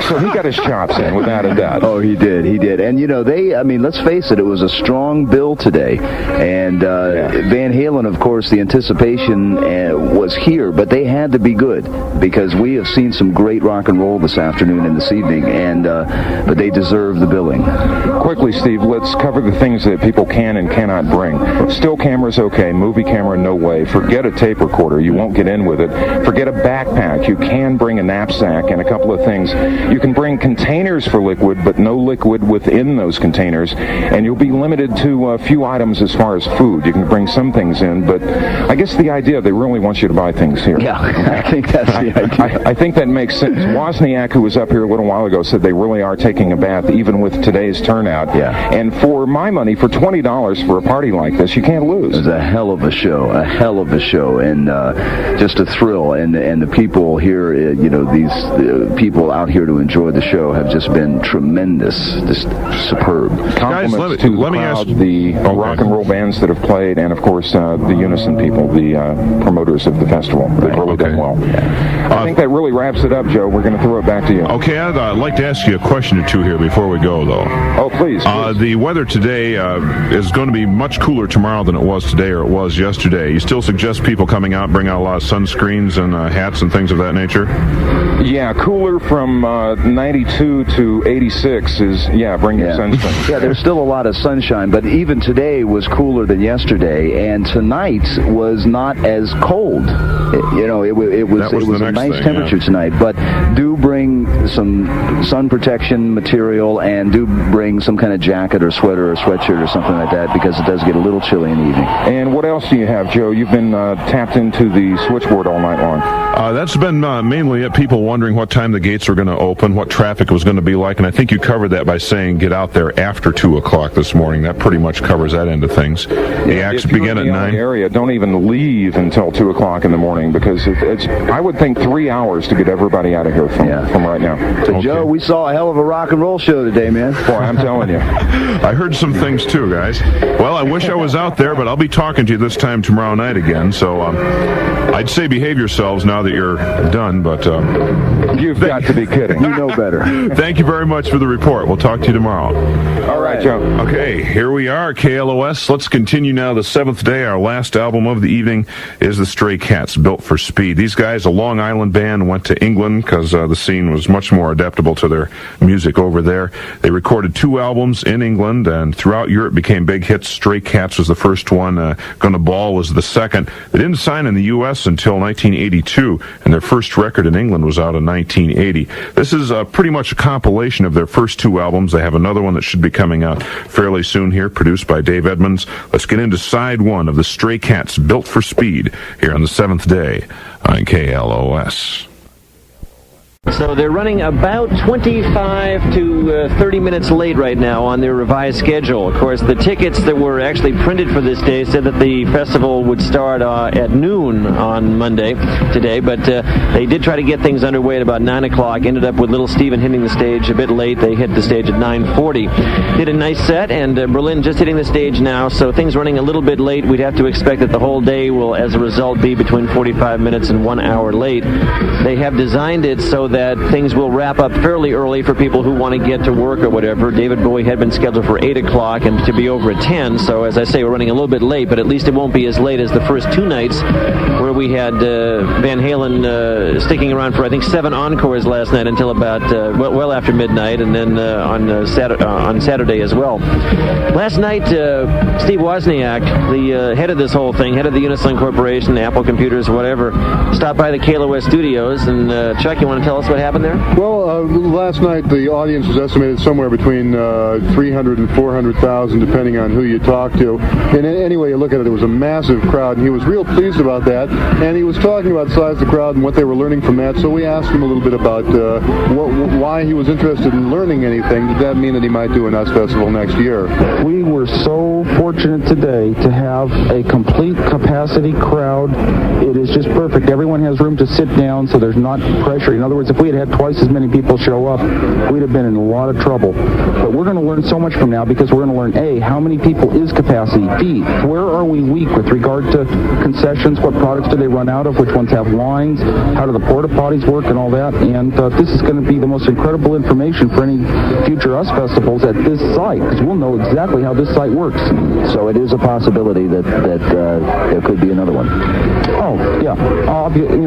So he got his chops in, without a doubt. Oh, he did. And, let's face it, it was a strong bill today. And Van Halen, of course, the anticipation was here, but they had to be good because we have seen some great rock and roll this afternoon and this evening, but they deserve the billing. Quickly, Steve, let's cover the things that people can and cannot bring. Still camera's okay. Movie camera, no way. Forget a tape recorder. You won't get in with it. Forget a backpack. You can bring a knapsack and a couple of things. You can bring containers for liquid, but no liquid within those containers, and you'll be limited to a few items as far as food. You can bring some things in, but I guess the idea, they really want you to buy things here. Yeah, I think that's the idea. I think that makes sense. Wozniak, who was up here a little while ago, said they really are taking a bath, even with today's turnout. Yeah. And for my money, for $20 for a party like this, you can't lose. It's a hell of a show, and just a thrill. And the people here, these people out here to enjoy the show have just been tremendous, just superb. Compliments to the crowd, the rock and roll bands that have played, and of course the Unison people, the promoters of the festival. They've really done well. I think that really wraps it up, Joe. We're going to throw it back to you. Okay, I'd like to ask you a question or two here before we go, though. Oh, please. The weather today is going to be much cooler tomorrow than it was today or it was yesterday. You still suggest people coming out, bring out a lot of sunscreens and hats and things of that nature? Yeah, cooler from 92 to 86 is, bring your sunscreen. Yeah, there's still a lot of sunshine, but even today was cooler than yesterday, and tonight was not as cold. It was a nice temperature tonight, but do bring some sun protection material and do bring some kind of jacket or sweater or sweatshirt or something like that, because it does get a little chilly in the evening. And what else do you have, Joe? You've been tapped into the switchboard all night long. That's been mainly it. People wondering what time the gates were going to open, what traffic was going to be like, and I think you covered that by saying get out there after 2 o'clock this morning. That pretty much covers that end of things. The acts begin at 9. Area, don't even leave until 2 o'clock in the morning, because it's I would think 3 hours to get everybody out of here from right now. So, okay. Joe, we saw a hell of a rock and roll show today, man. Boy, I'm telling you. I heard some things too, guys. Well, I wish I was out there, but I'll be talking to you this time tomorrow night again. So I'd say behave yourselves now that you're done, but you've got to be kidding. You know better. Thank you very much for the report. We'll talk to you tomorrow. All right, Joe. Okay, here we are, KLOS. Let's continue now. The seventh day. Our last album of the evening is the Stray Cats, Built for Speed. These guys, a Long Island band, went to England because the scene was much more adaptable to their music over there. They recorded 2 albums in England, and throughout Europe became big hits. Stray Cats was the first one. Gonna Ball was the second. They didn't sign in the U.S. until 1982, and their first record in England was out in 1980. This is pretty much a compilation of their first 2 albums. They have another one that should be coming out fairly soon here, produced by Dave Edmunds. Let's get into side 1 of the Stray Cats, Built for Speed, here on the 7th day on KLOS. So they're running about 25 to 30 minutes late right now on their revised schedule. Of course, the tickets that were actually printed for this day said that the festival would start at noon on Monday today, but they did try to get things underway at about 9 o'clock. Ended up with Little Steven hitting the stage a bit late. They hit the stage at 9:40. Did a nice set, and Berlin just hitting the stage now, so things running a little bit late. We'd have to expect that the whole day will, as a result, be between 45 minutes and 1 hour late. They have designed it so that things will wrap up fairly early for people who want to get to work or whatever. David Bowie had been scheduled for 8 o'clock and to be over at 10, so as I say, we're running a little bit late, but at least it won't be as late as the first 2 nights where we had Van Halen sticking around for, I think, 7 encores last night until about well after midnight, and then on Saturday as well. Last night, Steve Wozniak, the head of this whole thing, head of the Unison Corporation, Apple Computers, whatever, stopped by the KLOS studios, and Chuck, you want to tell us what happened there? Well, last night the audience was estimated somewhere between 300 and 400,000, depending on who you talk to. And anyway you look at it, it was a massive crowd, and he was real pleased about that. And he was talking about the size of the crowd and what they were learning from that. So we asked him a little bit about why he was interested in learning anything. Did that mean that he might do an US Festival next year? We were so fortunate today to have a complete capacity crowd. It is just perfect. Everyone has room to sit down, so there's not pressure. In other words, if we had twice as many people show up, we'd have been in a lot of trouble. But we're going to learn so much from now, because we're going to learn, A, how many people is capacity? B, where are we weak with regard to concessions? What products do they run out of? Which ones have lines? How do the porta potties work and all that? And this is going to be the most incredible information for any future US festivals at this site, because we'll know exactly how this site works. So it is a possibility that there could be another one. Oh, yeah.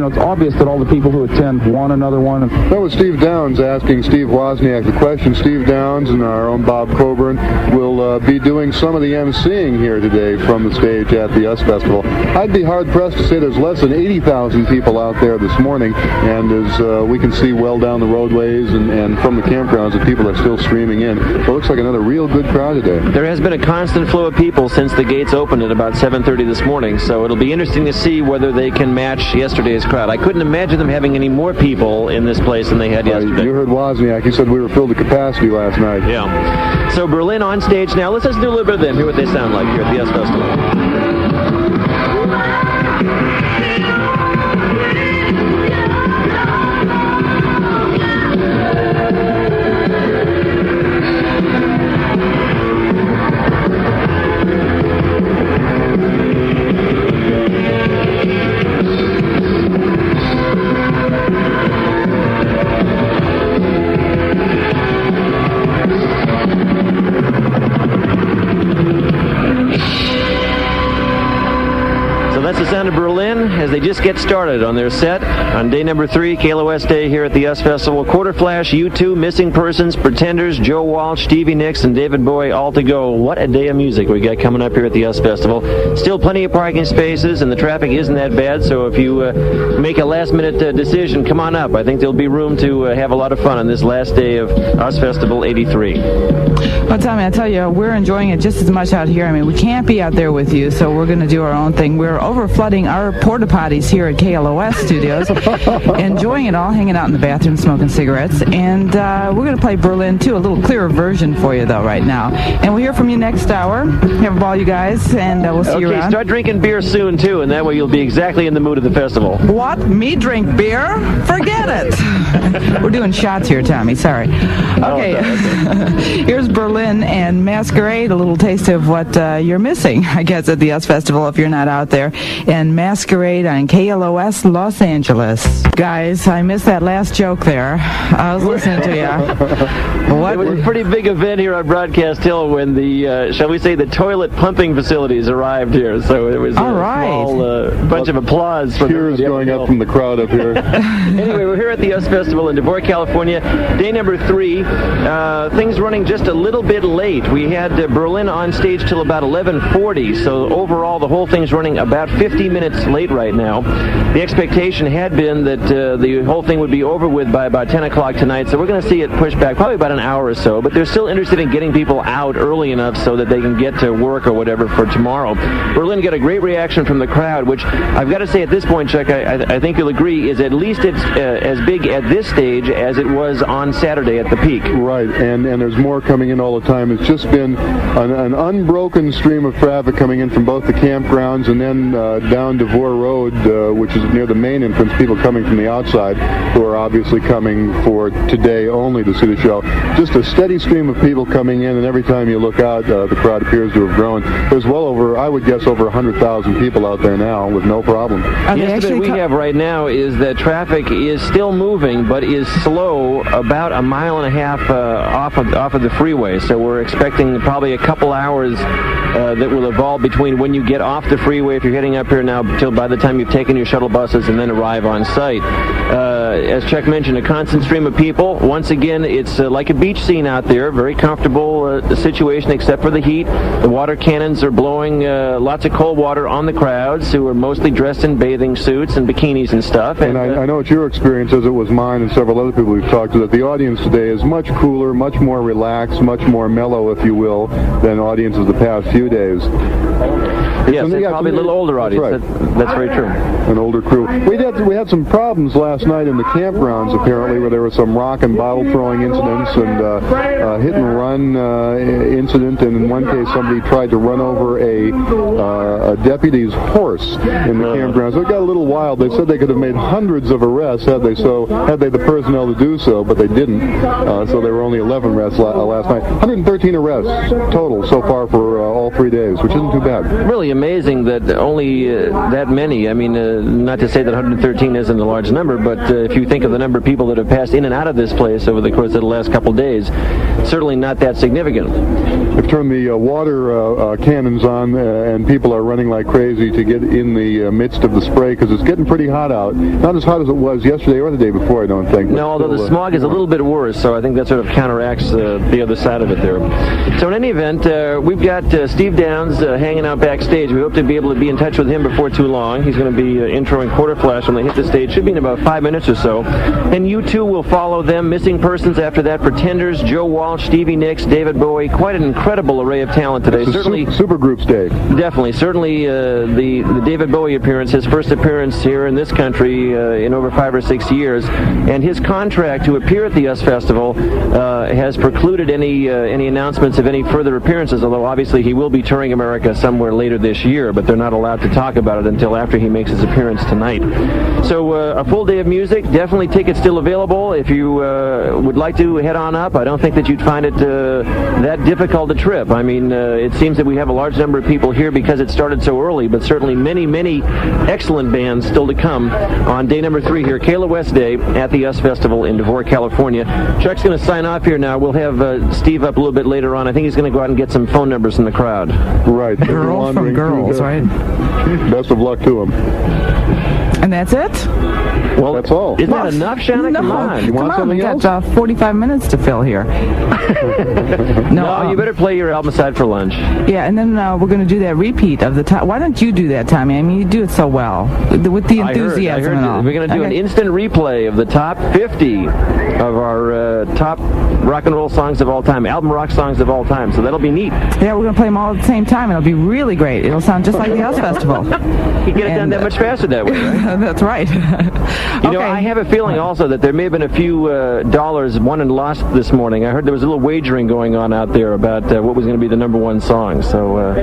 It's obvious that all the people who attend want another one. That was Steve Downs asking Steve Wozniak the question. Steve Downs and our own Bob Coburn will be doing some of the emceeing here today from the stage at the US Festival. I'd be hard-pressed to say there's less than 80,000 people out there this morning, and as we can see well down the roadways and from the campgrounds, that people are still streaming in. So it looks like another real good crowd today. There has been a constant flow of people since the gates opened at about 7:30 this morning, so it'll be interesting to see whether they can match yesterday's crowd. I couldn't imagine them having any more people in this place than they had yesterday. You heard Wozniak. He said we were filled to capacity last night. Yeah. So Berlin on stage now. Let's just do a little bit of them, hear what they sound like here at the US Festival. as they just get started on their set on day number 3, KLOS Day here at the US Festival. Quarter Flash, U2, Missing Persons, Pretenders, Joe Walsh, Stevie Nicks, and David Bowie all to go. What a day of music we got coming up here at the US Festival. Still plenty of parking spaces, and the traffic isn't that bad, so if you make a last-minute decision, come on up. I think there'll be room to have a lot of fun on this last day of US Festival 83. Well, Tommy, I tell you, we're enjoying it just as much out here. I mean, we can't be out there with you, so we're going to do our own thing. We're over-flooding our porta potties here at KLOS Studios, enjoying it all, hanging out in the bathroom, smoking cigarettes. And we're going to play Berlin, too, a little clearer version for you, though, right now. And we'll hear from you next hour. Have a ball, you guys, and we'll see you around. Okay, start drinking beer soon, too, and that way you'll be exactly in the mood of the festival. What? Me drink beer? Forget it. We're doing shots here, Tommy. Sorry. Okay. Here's Berlin and Masquerade, a little taste of what you're missing, I guess, at the US Festival if you're not out there. And Masquerade on KLOS Los Angeles. Guys, I missed that last joke there. I was listening to you. What? It was a pretty big event here on Broadcast Hill when the, shall we say, the toilet pumping facilities arrived here. So it was small bunch of applause. Cheers going up from the crowd up here. Anyway, we're here at the US Festival in DeVore, California. Day number 3. Things running just a little bit late. We had Berlin on stage till about 11:40, so overall the whole thing's running about 50 minutes late right now. The expectation had been that the whole thing would be over with by about 10 o'clock tonight, so we're going to see it pushed back probably about an hour or so, but they're still interested in getting people out early enough so that they can get to work or whatever for tomorrow. Berlin got a great reaction from the crowd, which I've got to say at this point, Chuck, I think you'll agree, is at least it's as big at this stage as it was on Saturday at the peak. Right, and there's more coming in all the time. It's just been an unbroken stream of traffic coming in from both the campgrounds and then down DeVore Road, which is near the main entrance, people coming from the outside who are obviously coming for today only to see the show. Just a steady stream of people coming in, and every time you look out, the crowd appears to have grown. There's well over, I would guess, over 100,000 people out there now with no problem. The estimate we have right now is that traffic is still moving, but is slow about a mile and a half off of the freeway. So we're expecting probably a couple hours that will evolve between when you get off the freeway, if you're heading up here now, till by the time you've taken your shuttle buses and then arrive on site. As Chuck mentioned, a constant stream of people. Once again, it's like a beach scene out there. Very comfortable situation except for the heat. The water cannons are blowing lots of cold water on the crowds, who are mostly dressed in bathing suits and bikinis and stuff. And I know it's your experience, as it was mine and several other people we've talked to, that the audience today is much cooler, much more relaxed, much more mellow, if you will, than audiences the past few days. Yes, it's probably a little older audience. That's very true. An older crew. We had some problems last night in the campgrounds, apparently, where there was some rock and bottle throwing incidents and hit and run incident, and in one case somebody tried to run over a deputy's horse in the campground. So it got a little wild. They said they could have made hundreds of arrests had they the personnel to do so, but they didn't. So there were only 11 arrests last night. 113 arrests total so far for all 3 days, which isn't too bad. Really amazing that only that many. I mean, not to say that 113 isn't a large number, but if you think of the number of people that have passed in and out of this place over the course of the last couple of days, certainly not that significant. They've turned the water cannons on, and people are running like crazy to get in the midst of the spray, because it's getting pretty hot out. Not as hot as it was yesterday or the day before, I don't think. No, although the smog is a little bit worse, so I think that sort of counteracts the other side of it there. So in any event, we've got Steve Downs hanging out backstage. We hope to be able to be in touch with him before too long. He's going to be introing Quarter Flash when they hit the stage. Should be in about 5 minutes or so. And U2 will follow them. Missing Persons after that. Pretenders, Joe Walsh, Stevie Nicks, David Bowie. Quite an incredible array of talent today. It's certainly Supergroups Day. Definitely. Certainly the David Bowie appearance, his first appearance here in this country in over 5 or 6 years. And his contract to appear at the US Festival has precluded any announcements of any further appearances, although obviously he will be touring America somewhere later this year, but they're not allowed to talk about it until after he makes his appearance tonight. So a full day of music, definitely tickets still available. If you would like to head on up, I don't think that you'd find it that difficult a trip. I mean, it seems that we have a large number of people here because it started so early, but certainly many, many excellent bands still to come on day number 3 here, KLOS Day at the US Festival in DeVore, California. Chuck's going to sign off here now. We'll have Steve up a little bit later on. I think he's going to go out and get some phone numbers from the crowd. Right. Girls from girls, right? Best of luck to him. And that's it? Well, that's all. Isn't that enough, Shanna? No, Come on. You want come on. something We else? got 45 minutes to fill here. No, you better play your album aside for lunch. Yeah, and then we're going to do that repeat of the top. Why don't you do that, Tommy? I mean, you do it so well with the enthusiasm I heard and all. We're going to do an instant replay of the top 50 of our top rock and roll songs of all time, album rock songs of all time. So that'll be neat. Yeah, we're going to play them all at the same time. It'll be really great. It'll sound just like the House Festival. You get it done that much faster that way, right? That's right. You know, I have a feeling also that there may have been a few dollars won and lost this morning. I heard there was a little wagering going on out there about what was going to be the number one song. So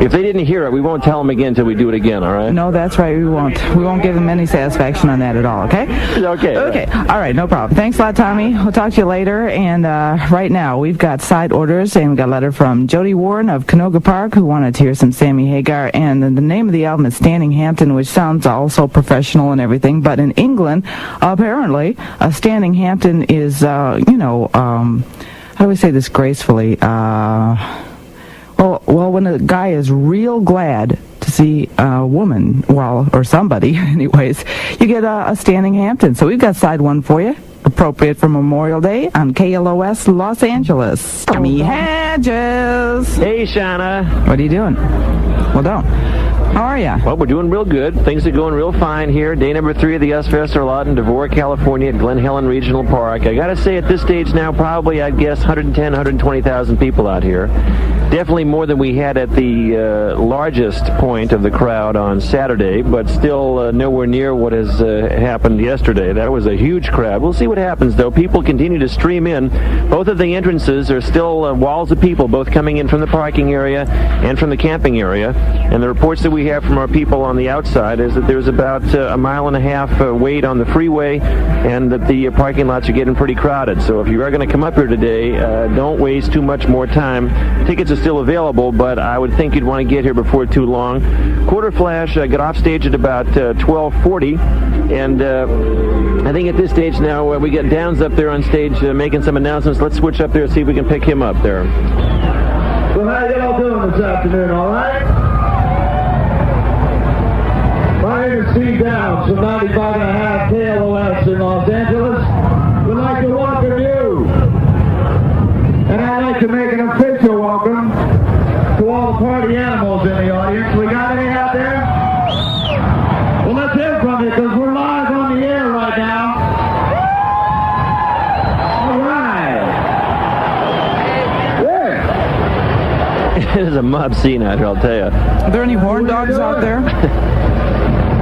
if they didn't hear it, we won't tell them again until we do it again, all right? No, that's right. We won't give them any satisfaction on that at all, okay? Okay. Okay. All right, no problem. Thanks a lot, Tommy. We'll talk to you later. And right now, we've got side orders, and we got a letter from Jody Warren of Canoga Park, who wanted to hear some Sammy Hagar. And the name of the album is Standing Hampton, which sounds also professional and everything. But in England, apparently, Standing Hampton is, how do we say this gracefully? Well, when a guy is real glad to see a woman, or somebody, anyways, you get a Standing Hampton. So we've got side one for you, appropriate for Memorial Day on KLOS Los Angeles. Tommy Hedges. Hey, Shauna. What are you doing? Well, don't. How are you? Well, we're doing real good. Things are going real fine here. Day number 3 of the US Festival out in Devore, California at Glen Helen Regional Park. I got to say, at this stage now, probably, I'd guess, 110, 120,000 people out here. Definitely more than we had at the largest point of the crowd on Saturday, but still nowhere near what has happened yesterday. That was a huge crowd. We'll see what happens, though. People continue to stream in. Both of the entrances are still walls of people, both coming in from the parking area and from the camping area. And the reports that we have from our people on the outside is that there's about a mile and a half wait on the freeway, and that the parking lots are getting pretty crowded. So if you are going to come up here today, don't waste too much more time. Tickets are still available, but I would think you'd want to get here before too long. Quarter Flash got off stage at about 12:40, and I think at this stage now we got Downs up there on stage making some announcements. Let's switch up there and see if we can pick him up there. So how y'all doing this afternoon, all right? My name is Steve Downs from 95.5 KLOS in Los Angeles. We'd like to welcome you. And I'd like to make an official welcome to all the party animals in the audience. We got any out there? Well, let's hear from you because we're live on the air right now. All right. Yeah. It is a mob scene out here, I'll tell you. Are there any horn dogs out there?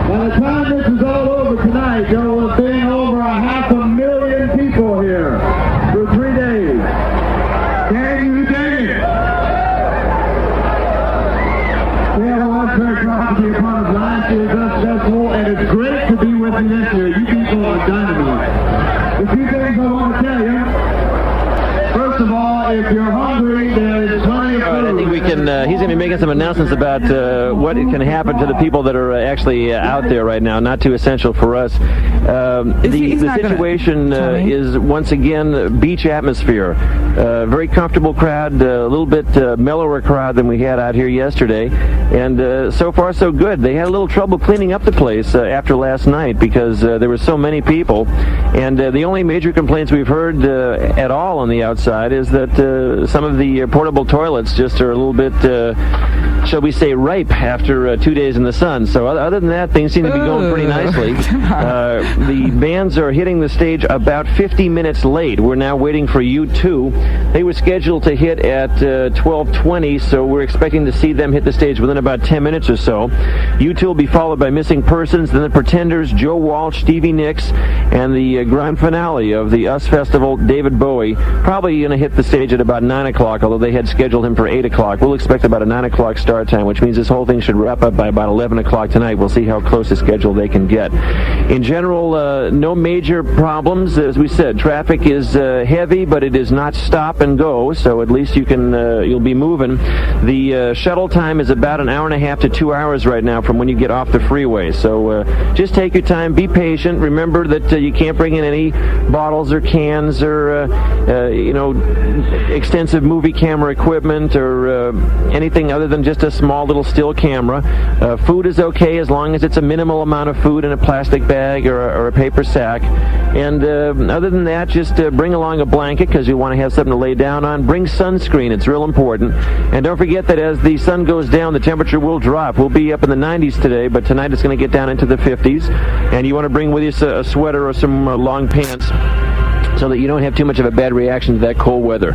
By the time this is all over tonight, there will have been over 500,000 people here for 3 days. Can you dig it? KLOS very proud to be a part of last year's US Festival, and it's great to be with you this year. You people are dynamite. A few things I want to tell you. First of all, if you're hungry, there's plenty of food. All right, I think we can, he's going to be making some announcements about what can happen to the people that are actually out there right now. Not too essential for us. The situation is, once again, beach atmosphere. Very comfortable crowd, a little bit mellower crowd than we had out here yesterday. And so far, so good. They had a little trouble cleaning up the place after last night because there were so many people. And the only major complaints we've heard at all on the outside is that some of the portable toilets just are a little bit, shall we say, ripe after 2 days in the sun. So other than that, things seem to be going pretty nicely. The bands are hitting the stage about 50 minutes late. We're now waiting for U2. They were scheduled to hit at 12:20, so we're expecting to see them hit the stage within about 10 minutes or so. U2 will be followed by Missing Persons, then the Pretenders, Joe Walsh, Stevie Nicks, and the grand finale of the US Festival, David Bowie. Probably going to hit the stage at about 9 o'clock, although they had scheduled him for 8 o'clock. We'll expect about a 9 o'clock start time, which means this whole thing should wrap up by about 11 o'clock tonight. We'll see how close to schedule they can get. In general, no major problems. As we said, traffic is heavy, but it is not stop and go, so at least you'll be moving. The shuttle time is about an hour and a half to 2 hours right now from when you get off the freeway. So just take your time, be patient. Remember that you can't bring in any bottles or cans or extensive movie camera equipment or anything other than just a small little still camera. Food is okay as long as it's a minimal amount of food in a plastic bag or a paper sack. And other than that, just bring along a blanket because you want to have something to lay down on. Bring sunscreen. It's real important. And don't forget that as the sun goes down, the temperature will drop. We'll be up in the 90s today, but tonight it's going to get down into the 50s. And you want to bring with you a sweater or some long pants so that you don't have too much of a bad reaction to that cold weather.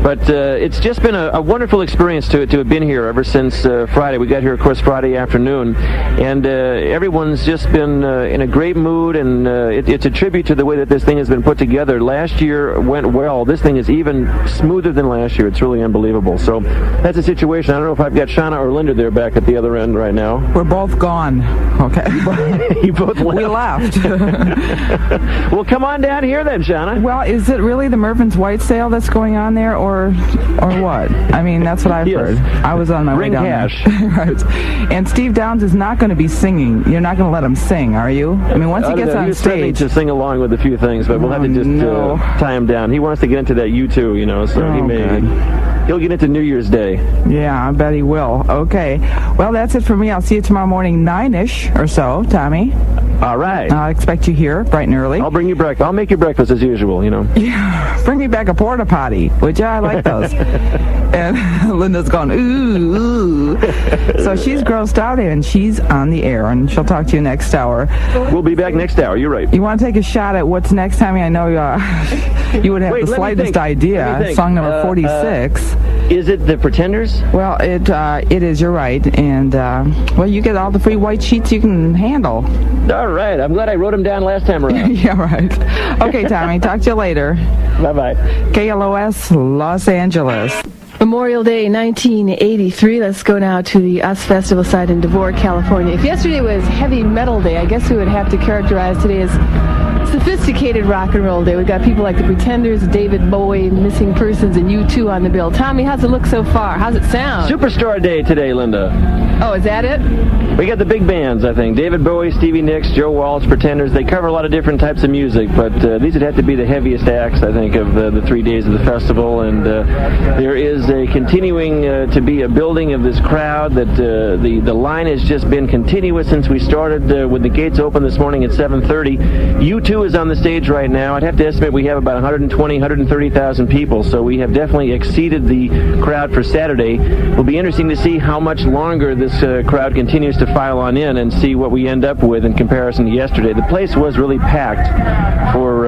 But it's just been a wonderful experience to have been here ever since Friday. We got here, of course, Friday afternoon, and everyone's just been in a great mood, and it's a tribute to the way that this thing has been put together. Last year went well. This thing is even smoother than last year. It's really unbelievable. So that's the situation. I don't know if I've got Shauna or Linda there back at the other end right now. We're both gone. Okay. You both left. We left. Well, come on down here then, Shauna. Well, is it really the Mervyn's White Sale that's going on there, or what? I mean, that's what I've heard. I was on my way down cash. there. Right. And Steve Downs is not going to be singing. You're not going to let him sing, are you? I mean, once he gets on stage, to sing along with a few things, but we'll have to just tie him down. He wants to get into that U2, so he may. He'll get into New Year's Day. Yeah, I bet he will. Okay. Well, that's it for me. I'll see you tomorrow morning, 9-ish or so, Tommy. All right. I'll expect you here bright and early. I'll bring you breakfast. I'll make you breakfast as usual, Yeah. Bring me back a porta potty, would you? I like those. And Linda's going, ooh. So she's grossed out and she's on the air, and she'll talk to you next hour. We'll be back next hour. You're right. You want to take a shot at what's next, Tommy? I know you would have the slightest idea. Song number 46. Is it the Pretenders? Well, it is. You're right. And, you get all the free white sheets you can handle. All right. I'm glad I wrote them down last time around. Yeah, right. Okay, Tommy. Talk to you later. Bye-bye. KLOS, Los Angeles. Memorial Day 1983. Let's go now to the US Festival site in Devore, California. If yesterday was Heavy Metal Day, I guess we would have to characterize today as Sophisticated Rock and Roll Day. We've got people like the Pretenders, David Bowie, Missing Persons, and U2 on the bill. Tommy, how's it look so far? How's it sound? Superstar Day today, Linda. Oh, is that it? We got the big bands, I think. David Bowie, Stevie Nicks, Joe Walsh, Pretenders. They cover a lot of different types of music, but these would have to be the heaviest acts, I think, of the 3 days of the festival. And there is a continuing to be a building of this crowd that the line has just been continuous since we started when the gates opened this morning at 7:30. U2 is on the stage right now. I'd have to estimate we have about 120, 130,000 people, so we have definitely exceeded the crowd for Saturday. It'll be interesting to see how much longer this crowd continues to file on in and see what we end up with in comparison to yesterday. The place was really packed for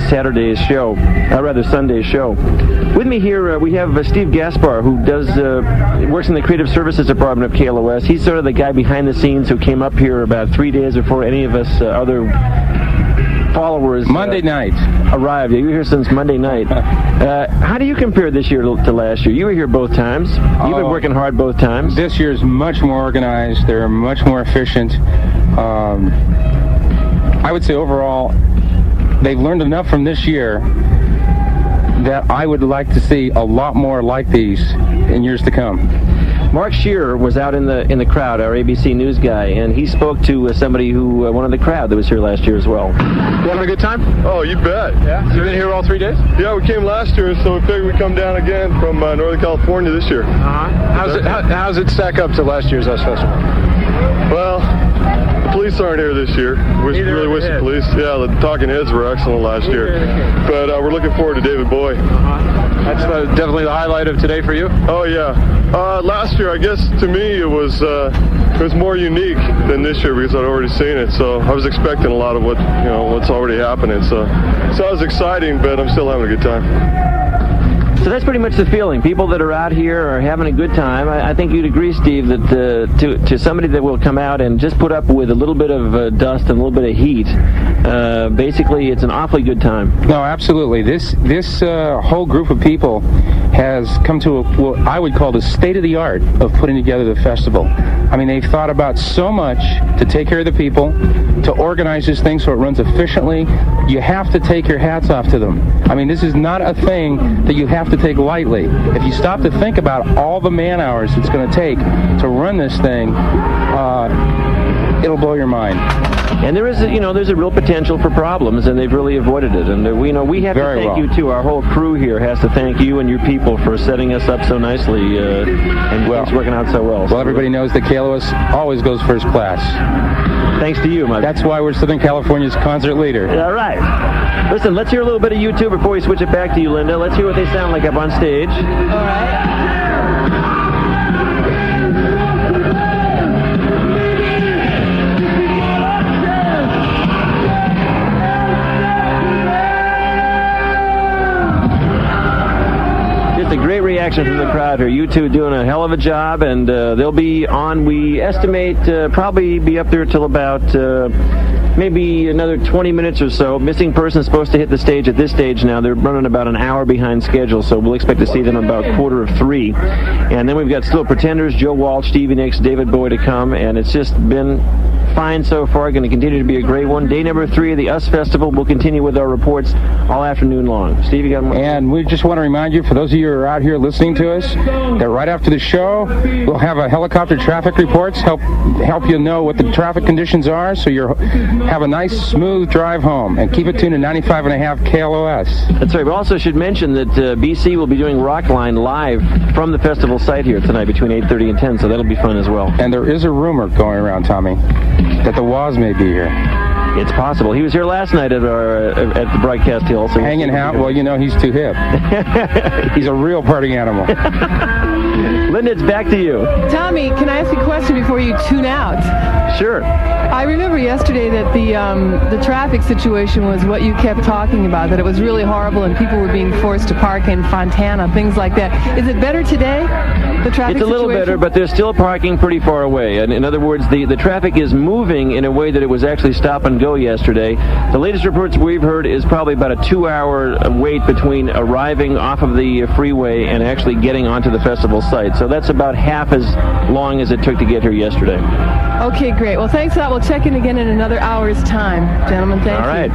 Saturday's show, rather Sunday's show. With me here, we have Steve Gaspar, who works in the Creative Services Department of KLOS. He's sort of the guy behind the scenes who came up here about 3 days before any of us other followers Monday night arrived. You were here since Monday night. How do you compare this year to last year? You were here both times. You've been working hard both times. This year is much more organized. They're much more efficient. I would say overall they've learned enough from this year that I would like to see a lot more like these in years to come. Mark Shearer was out in the crowd, our ABC News guy, and he spoke to somebody who, one of the crowd that was here last year as well. You having a good time? Oh, you bet. Yeah? You been here all 3 days? Yeah, we came last year, so we figured we'd come down again from Northern California this year. How's it stack up to last year's US Festival? Well, the police aren't here this year. We really wish the police. Yeah, the Talking Heads were excellent last year. But we're looking forward to David Bowie. That's definitely the highlight of today for you? Oh, yeah. Last year, I guess, to me, it was more unique than this year because I'd already seen it. So I was expecting a lot of what's already happening. So it was exciting, but I'm still having a good time. So that's pretty much the feeling. People that are out here are having a good time. I think you'd agree, Steve, that to somebody that will come out and just put up with a little bit of dust and a little bit of heat, basically it's an awfully good time. No, absolutely. This whole group of people has come to what I would call the state-of-the-art of putting together the festival. I mean, they've thought about so much to take care of the people, to organize this thing so it runs efficiently. You have to take your hats off to them. I mean, this is not a thing that you have to take lightly. If you stop to think about all the man-hours it's going to take to run this thing, it'll blow your mind. And there is, there's a real potential for problems, and they've really avoided it. And we have to thank you too. Our whole crew here has to thank you and your people for setting us up so nicely, and things working out so well. Well, everybody knows that KLOS always goes first class. Thanks to you, That's why we're Southern California's concert leader. All right. Listen, let's hear a little bit of U2 before we switch it back to you, Linda. Let's hear what they sound like up on stage. All right. A great reaction from the crowd here. U2 doing a hell of a job, and they'll be on, we estimate, probably be up there till about maybe another 20 minutes or so. Missing Person is supposed to hit the stage at this stage now. They're running about an hour behind schedule, so we'll expect to see them about 2:45. And then we've got Still Pretenders, Joe Walsh, Stevie Nicks, David Bowie to come, and it's just been fine so far. Going to continue to be a great one. Day number 3 of the US Festival. We'll continue with our reports all afternoon long. Steve, you got more? And we just want to remind you, for those of you who are out here listening to us, that right after the show, we'll have a helicopter traffic reports, help you know what the traffic conditions are, so you have a nice, smooth drive home. And keep it tuned to 95.5 KLOS. That's right. We also should mention that BC will be doing Rockline live from the festival site here tonight between 8:30 and 10, so that'll be fun as well. And there is a rumor going around, Tommy, that the Woz may be here. It's possible. He was here last night at the broadcast hill. So hanging out. Well, he's too hip. He's a real party animal. Linda, it's back to you. Tommy, can I ask you a question before you tune out? Sure. I remember yesterday that the traffic situation was what you kept talking about, that it was really horrible and people were being forced to park in Fontana, things like that. Is it better today, the traffic situation? It's a little better, but they're still parking pretty far away. And in other words, the traffic is moving in a way that it was actually stop and go yesterday. The latest reports we've heard is probably about a 2-hour wait between arriving off of the freeway and actually getting onto the festival site. So that's about half as long as it took to get here yesterday. Okay, great. Well, thanks a lot. We'll check in again in another hour's time. Gentlemen, thank you. All right.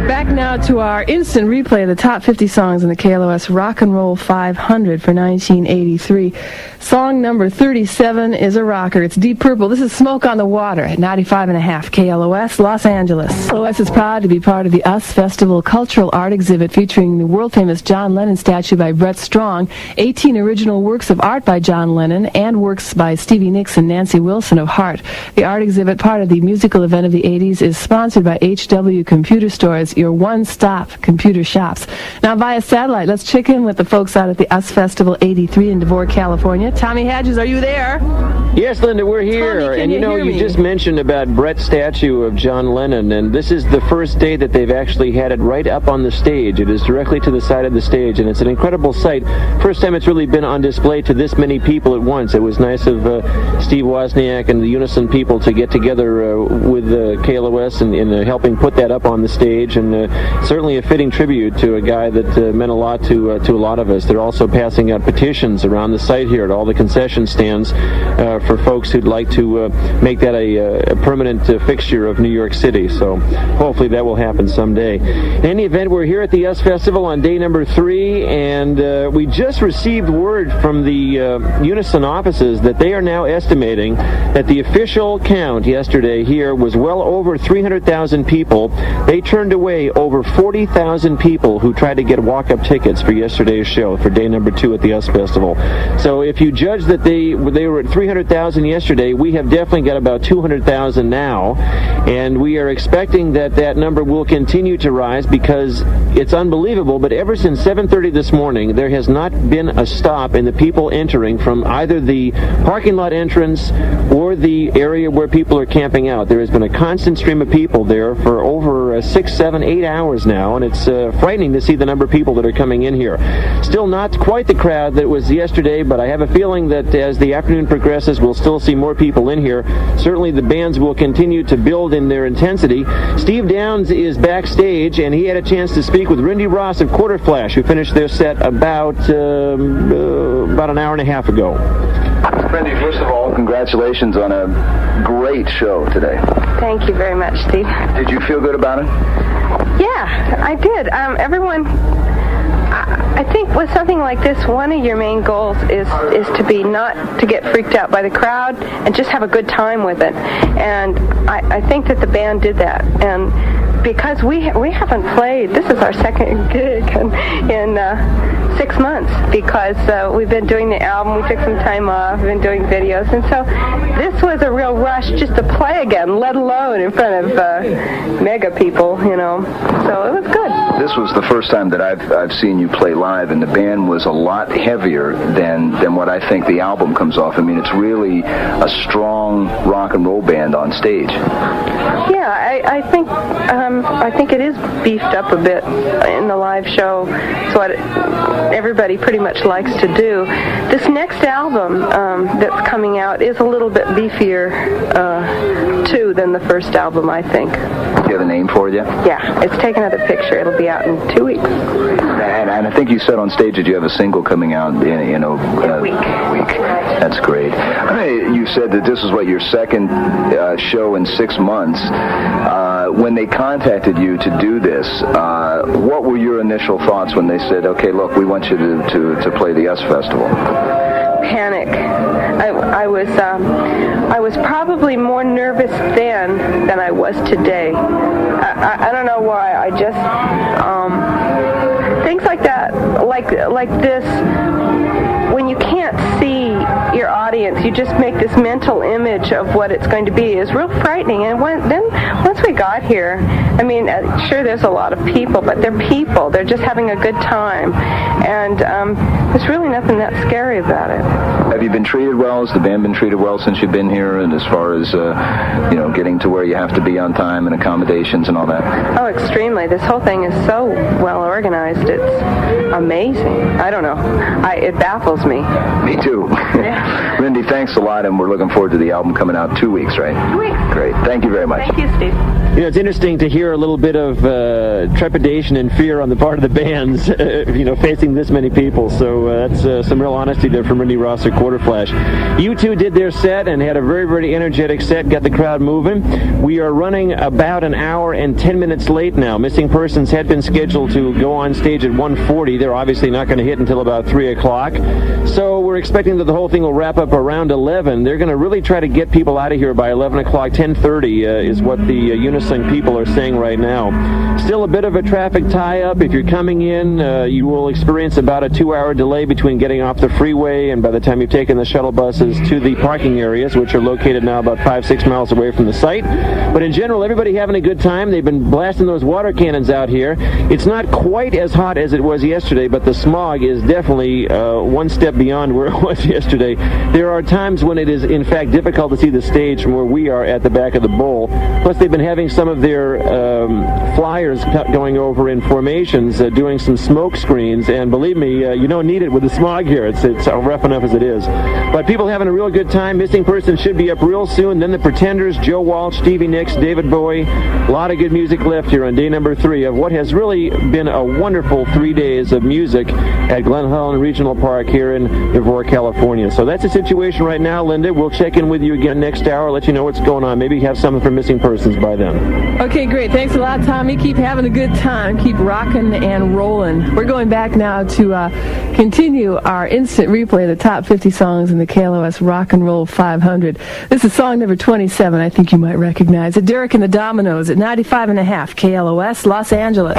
Back now to our instant replay of the top 50 songs in the KLOS Rock and Roll 500 for 1983. Song number 37 is a rocker. It's Deep Purple. This is Smoke on the Water at 95.5 KLOS, Los Angeles. KLOS is proud to be part of the US Festival Cultural Art Exhibit featuring the world-famous John Lennon statue by Brett Strong, 18 original works of art by John Lennon, and works by Stevie Nicks and Nancy Wilson of Heart. The art exhibit, part of the musical event of the 80s, is sponsored by HW Computer Stores, your one-stop computer shops. Now, via satellite, let's check in with the folks out at the US Festival 83 in DeVore, California. Tommy Hadges, are you there? Yes, Linda, we're here. Tommy, and you just mentioned about Brett's statue of John Lennon, and this is the first day that they've actually had it right up on the stage. It is directly to the side of the stage, and it's an incredible sight. First time it's really been on display to this many people at once. It was nice of Steve Wozniak and the Unison people to get together with KLOS and helping put that up on the stage, and certainly a fitting tribute to a guy that meant a lot to a lot of us. They're also passing out petitions around the site here at all the concession stands for folks who'd like to make that a permanent fixture of New York City. So hopefully that will happen someday. In any event, we're here at the US Festival on day number 3, and we just received word from the Unison offices that they are now estimating that the official count yesterday here was well over 300,000 people. They turned away over 40,000 people who tried to get walk-up tickets for yesterday's show, for day number 2 at the US Festival. So if you judge that they were at 300,000 yesterday, we have definitely got about 200,000 now, and we are expecting that number will continue to rise because it's unbelievable, but ever since 7:30 this morning, there has not been a stop in the people entering from either the parking lot entrance or the area where people are camping out. There has been a constant stream of people there for over 6, 7, 8 hours now, and it's frightening to see the number of people that are coming in here. Still not quite the crowd that was yesterday, but I have a feeling that as the afternoon progresses, we'll still see more people in here. Certainly the bands will continue to build in their intensity. Steve Downs is backstage, and he had a chance to speak with Rindy Ross of Quarter Flash, who finished their set about an hour and a half ago. Rindy, first of all, congratulations on a great show today. Thank you very much, Steve. Did you feel good about it? Yeah, I did. Everyone, I think with something like this, one of your main goals is to be not to get freaked out by the crowd and just have a good time with it. And I think that the band did that. And because we haven't played, this is our second gig in 6 months, because we've been doing the album, we took some time off, we've been doing videos, and so this was a real rush just to play again, let alone in front of mega people, you know. So it was good. This was the first time that I've seen you play live, and the band was a lot heavier than what I think the album comes off. I mean, it's really a strong rock and roll band on stage. Yeah, I think it is beefed up a bit in the live show. It's what everybody pretty much likes to do. This next album that's coming out is a little bit beefier too than the first album, I think. Do you have a name for it yet? Yeah, it's taken out a picture. It'll be out in 2 weeks. And I think you said on stage that you have a single coming out in a week. That's great. You said that this is your second show in 6 months. When they contacted you to do this, what were your initial thoughts when they said, "Okay, look, we want you to play the US Festival"? Panic. I was probably more nervous then than I was today. I don't know why. I just things like that, like this. When you can't see your audience, you just make this mental image of what it's going to be. It's real frightening. And then once we got here, I mean, sure, there's a lot of people, but they're people. They're just having a good time, and there's really nothing that scary about it. Have you been treated well? Has the band been treated well since you've been here? And as far as getting to where you have to be on time and accommodations and all that? Oh, extremely. This whole thing is so well organized. It's amazing. I don't know. It baffles me. Me too. Yeah. Lindy, thanks a lot, and we're looking forward to the album coming out 2 weeks, right? 2 weeks. Great. Thank you very much. Thank you, Steve. You know, it's interesting to hear a little bit of trepidation and fear on the part of the bands, facing this many people. So that's some real honesty there from Randy Ross or Quarterflash. U2 did their set and had a very, very energetic set, got the crowd moving. We are running about an hour and 10 minutes late now. Missing Persons had been scheduled to go on stage at 1:40. They're obviously not going to hit until about 3 o'clock. So we're expecting that the whole thing will wrap up around 11. They're going to really try to get people out of here by 11 o'clock. 10:30 is what the Unisync people are saying right now. Still a bit of a traffic tie-up. If you're coming in, you will experience about a 2-hour delay between getting off the freeway and by the time you've taken the shuttle buses to the parking areas, which are located now about 5-6 miles away from the site. But in general, everybody having a good time. They've been blasting those water cannons out here. It's not quite as hot as it was yesterday, but the smog is definitely one step beyond where it was yesterday. There are times when it is, in fact, difficult to see the stage from where we are at the back of the bowl. Plus, they've been having some of their flyers going over in formations, doing some smoke screens, and believe me, you don't need it with the smog here. It's rough enough as it is. But people having a real good time. Missing Persons should be up real soon. Then the Pretenders, Joe Walsh, Stevie Nicks, David Bowie. A lot of good music left here on day number 3 of what has really been a wonderful 3 days of music at Glen Helen Regional Park here in Devore, California. So that's the situation right now, Linda. We'll check in with you again next hour, let you know what's going on. Maybe have something for Missing Persons by then. Okay, great. Thanks a lot, Tommy. Keep having a good time. Keep rocking and rolling. We're going back now to continue our instant replay of the top 50 songs in the KLOS Rock and Roll 500. This is song number 27. I think you might recognize it. Derek and the Dominoes at 95.5 KLOS, Los Angeles.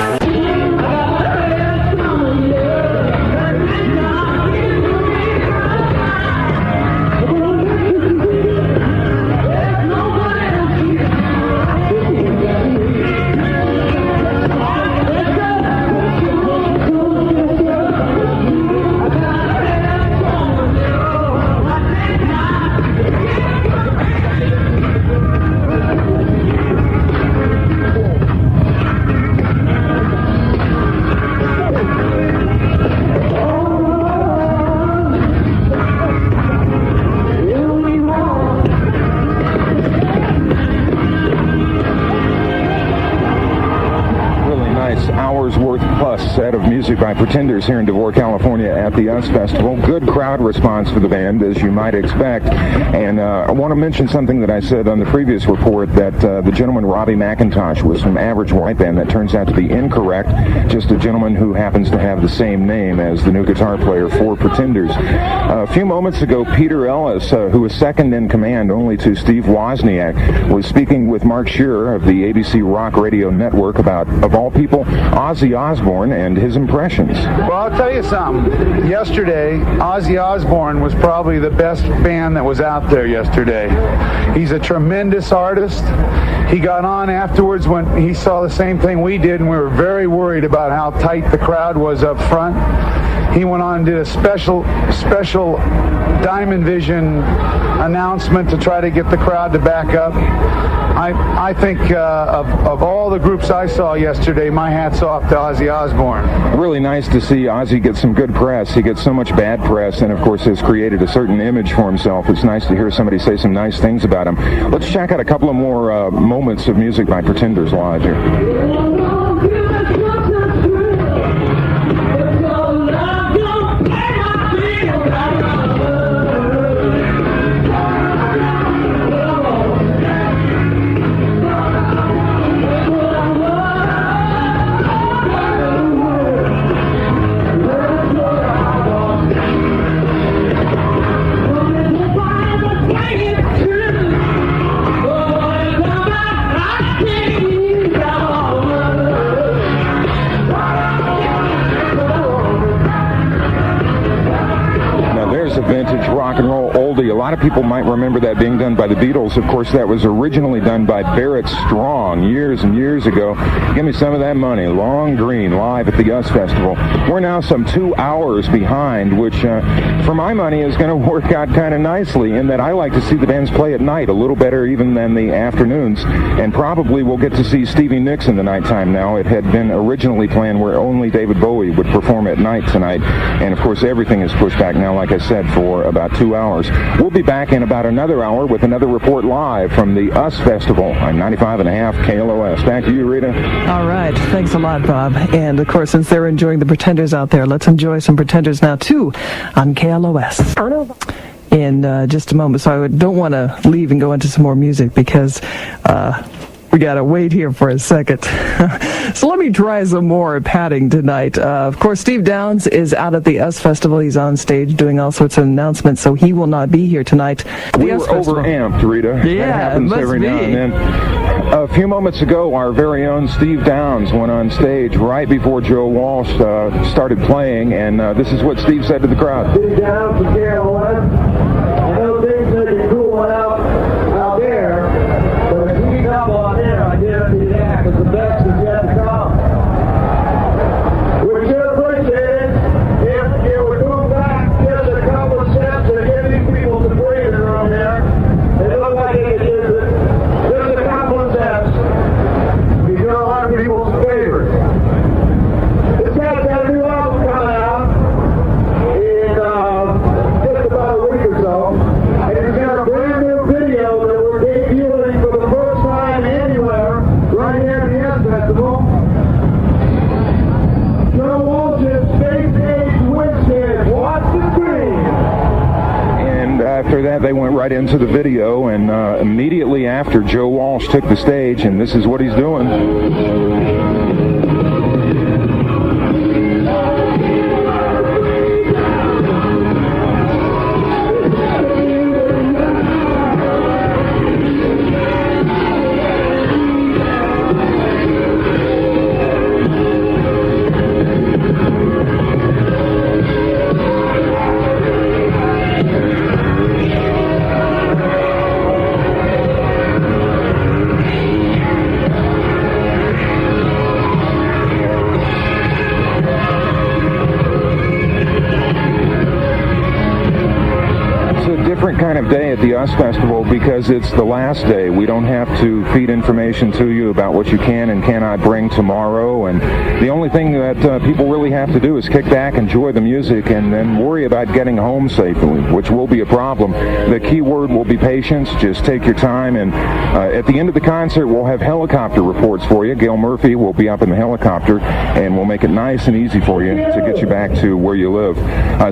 music by Pretenders here in Devore, California at the US Festival. Good crowd response for the band, as you might expect. And I want to mention something that I said on the previous report, that the gentleman Robbie McIntosh was from Average White Band. That turns out to be incorrect. Just a gentleman who happens to have the same name as the new guitar player for Pretenders. A few moments ago, Peter Ellis, who was second in command only to Steve Wozniak, was speaking with Mark Shearer of the ABC Rock Radio Network about, of all people, Ozzy Osbourne and his impressions. Well, I'll tell you something. Yesterday, Ozzy Osbourne was probably the best band that was out there yesterday. He's a tremendous artist. He got on afterwards when he saw the same thing we did, and we were very worried about how tight the crowd was up front. He went on and did a special Diamond Vision announcement to try to get the crowd to back up. I think of all the groups I saw yesterday, my hat's off to Ozzy Osbourne. Really nice to see Ozzy get some good press. He gets so much bad press and, of course, has created a certain image for himself. It's nice to hear somebody say some nice things about him. Let's check out a couple of more moments of music by Pretenders live here. Rock and roll oldie. A lot of people might remember that being done by the Beatles. Of course, that was originally done by Barrett Strong years and years ago. Give Me Some of That Money, Long Green, live at the US Festival. We're now some 2 hours behind, which, for my money, is going to work out kind of nicely in that I like to see the bands play at night a little better even than the afternoons, and probably we'll get to see Stevie Nicks in the nighttime now. It had been originally planned where only David Bowie would perform at night tonight, and of course everything is pushed back now, like I said, for about 2 hours. We'll be back in about another hour with another report live from the US Festival on 95.5 KLOS. Back to you, Rita. All right. Thanks a lot, Bob. And, of course, since they're enjoying the Pretenders out there, let's enjoy some Pretenders now, too, on KLOS. In just a moment. So I don't want to leave and go into some more music because we got to wait here for a second. So let me try some more padding tonight. Of course, Steve Downs is out at the US Festival. He's on stage doing all sorts of announcements, so he will not be here tonight. We were overamped, Rita. Yeah, that happens every now and then. A few moments ago, our very own Steve Downs went on stage right before Joe Walsh started playing, and this is what Steve said to the crowd. Steve Downs from KLOS. I know things may be cool out there, but if we come on here, I guarantee that, because the best is yet to come. We should appreciate it if you would move back just a couple of steps and give these people some breathing room here. They look like they could use it. Just a couple of steps. You're going to learn people's favors. This guy's got a new album coming out in just about a week or so. And he's got a brand new video that we're debuting for the first time anywhere right here at the US Festival. Joe Walsh's Space Age Winston, Watch the Screen. And after that, they went right into the video, and immediately after, Joe Walsh took the stage, and this is what he's doing. different kind of day at the US Festival because it's the last day. We don't have to feed information to you about what you can and cannot bring tomorrow, and the only thing that people really have to do is kick back, enjoy the music, and then worry about getting home safely, which will be a problem. The key word will be patience. Just take your time, and at the end of the concert, we'll have helicopter reports for you. Gail Murphy will be up in the helicopter, and we'll make it nice and easy for you to get you back to where you live.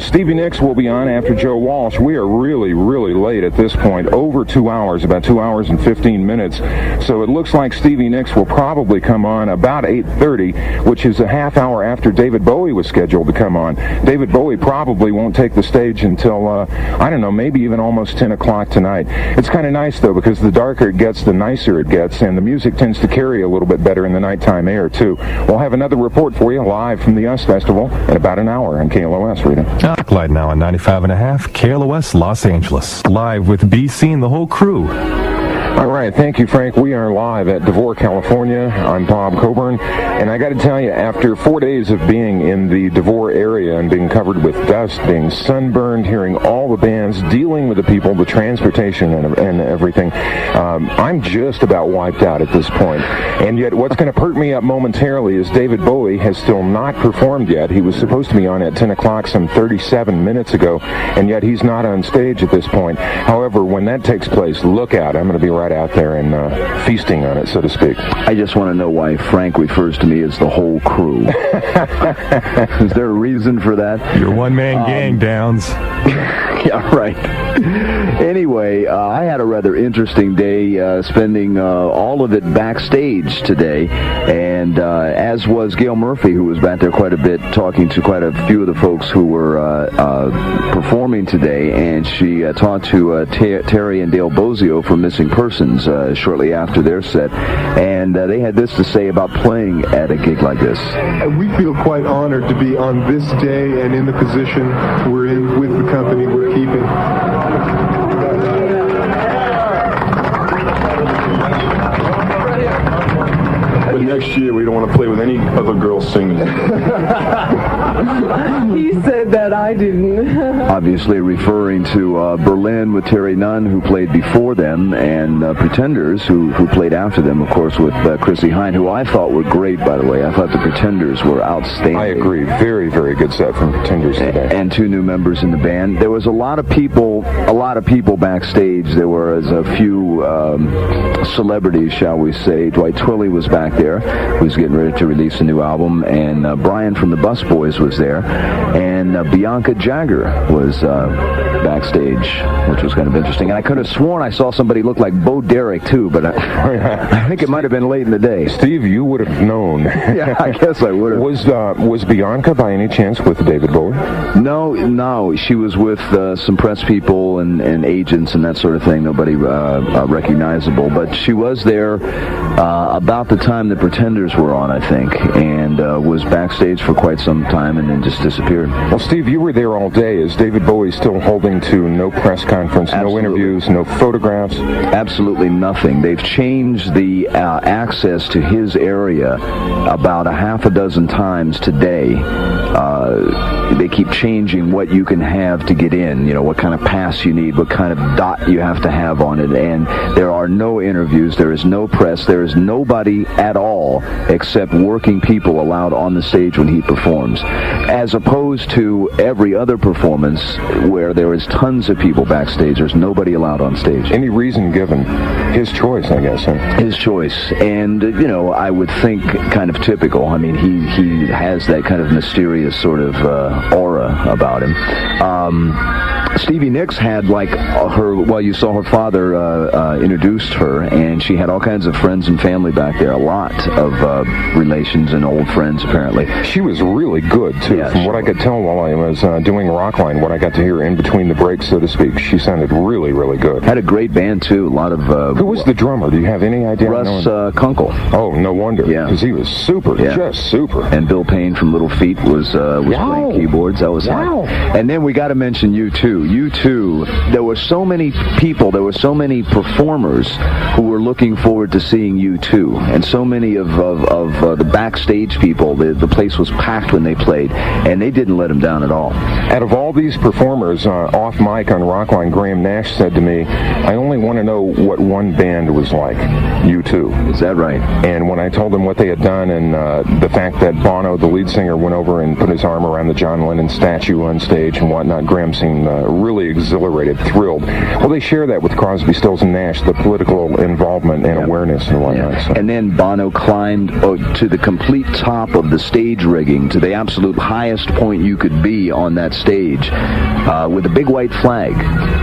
Stevie Nicks will be on after Joe Walsh. We are really, really late at this point, over 2 hours, about 2 hours and 15 minutes. So it looks like Stevie Nicks will probably come on about 8:30, which is a half hour after David Bowie was scheduled to come on. David Bowie probably won't take the stage until, I don't know, maybe even almost 10 o'clock tonight. It's kind of nice, though, because the darker it gets, the nicer it gets, and the music tends to carry a little bit better in the nighttime air, too. We'll have another report for you live from the US Festival in about an hour on KLOS, Rita. Light now on 95.5 KLOS Los Angeles. Live with BC and the whole crew. All right, thank you, Frank. We are live at DeVore, California. I'm Bob Coburn, and I got to tell you, after 4 days of being in the DeVore area and being covered with dust, being sunburned, hearing all the bands, dealing with the people, the transportation, and everything, I'm just about wiped out at this point. And yet, what's going to perk me up momentarily is David Bowie has still not performed yet. He was supposed to be on at 10 o'clock some 37 minutes ago, and yet he's not on stage at this point. However, when that takes place, look out. I'm going to be right out there and feasting on it, so to speak. I just want to know why Frank refers to me as the whole crew. Is there a reason for that? Your one-man gang, Downs. Yeah, right. Anyway, I had a rather interesting day spending all of it backstage today, and as was Gail Murphy, who was back there quite a bit talking to quite a few of the folks who were performing today, and she talked to Terry and Dale Bozio from Missing Persons shortly after their set, and they had this to say about playing at a gig like this. We feel quite honored to be on this day and in the position we're in with the company we're keeping. But next year we don't want to play with any other girls singing. He said that, I didn't. Obviously referring to Berlin with Terry Nunn, who played before them, and Pretenders, who played after them, of course, with Chrissy Hine, who I thought were great, by the way. I thought the Pretenders were outstanding. I agree. Very, very good set from Pretenders today. And two new members in the band. There was a lot of people backstage. There was a few celebrities, shall we say. Dwight Twilley was back there, who's getting ready to release a new album, and Brian from the Bus Boys was there, and Bianca Jagger was backstage, which was kind of interesting. And I could have sworn I saw somebody look like Bo Derek, too, but I think it might have been late in the day. Steve, you would have known. Yeah, I guess I would have. Was Bianca by any chance with David Bowie? No, she was with some press people and agents and that sort of thing. Nobody recognizable, but she was there about the time the Pretenders were on, I think, and was backstage for quite some time and then just disappeared. Well, Steve, you were there all day. Is David Bowie still holding to no press conference, no interviews, no photographs? Absolutely nothing. They've changed the access to his area about a half a dozen times today. They keep changing what you can have to get in, what kind of pass you need, what kind of dot you have to have on it, and there are no interviews, there is no press, there is nobody at all except working people allowed on the stage when he performs, as opposed to every other performance where there is tons of people backstage. There's nobody allowed on stage. Any reason given? His choice, I guess. Huh? His choice, and I would think kind of typical. I mean, he has that kind of mysterious sort of aura about him. Stevie Nicks had you saw her father introduced her, and she had all kinds of friends and family back there, a lot of relations and old friends, apparently. She was really good, too. Yeah, from what I could tell while I was doing Rockline, what I got to hear in between the breaks, so to speak, she sounded really, really good. Had a great band, too. A lot of... Who was the drummer? Do you have any idea? Russ Kunkel. Oh, no wonder. Yeah. Because he was super, just super. And Bill Payne from Little Feat was playing keyboards. That was fun. And then we got to mention you, too. U2. There were so many people, there were so many performers who were looking forward to seeing U2, and so many of the backstage people. The place was packed when they played, and they didn't let them down at all. Out of all these performers, off mic on Rockline, Graham Nash said to me, I only want to know what one band was like, U2. Is that right? And when I told him what they had done and the fact that Bono, the lead singer, went over and put his arm around the John Lennon statue on stage and whatnot, Graham seemed really exhilarated, thrilled. Well, they share that with Crosby, Stills, and Nash, the political involvement and awareness and whatnot. Yeah. So. And then Bono climbed to the complete top of the stage rigging, to the absolute highest point you could be on that stage, with a big white flag,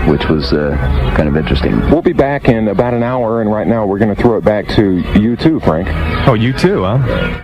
which was kind of interesting. We'll be back in about an hour, and right now we're going to throw it back to U2, Frank. Oh, U2, huh?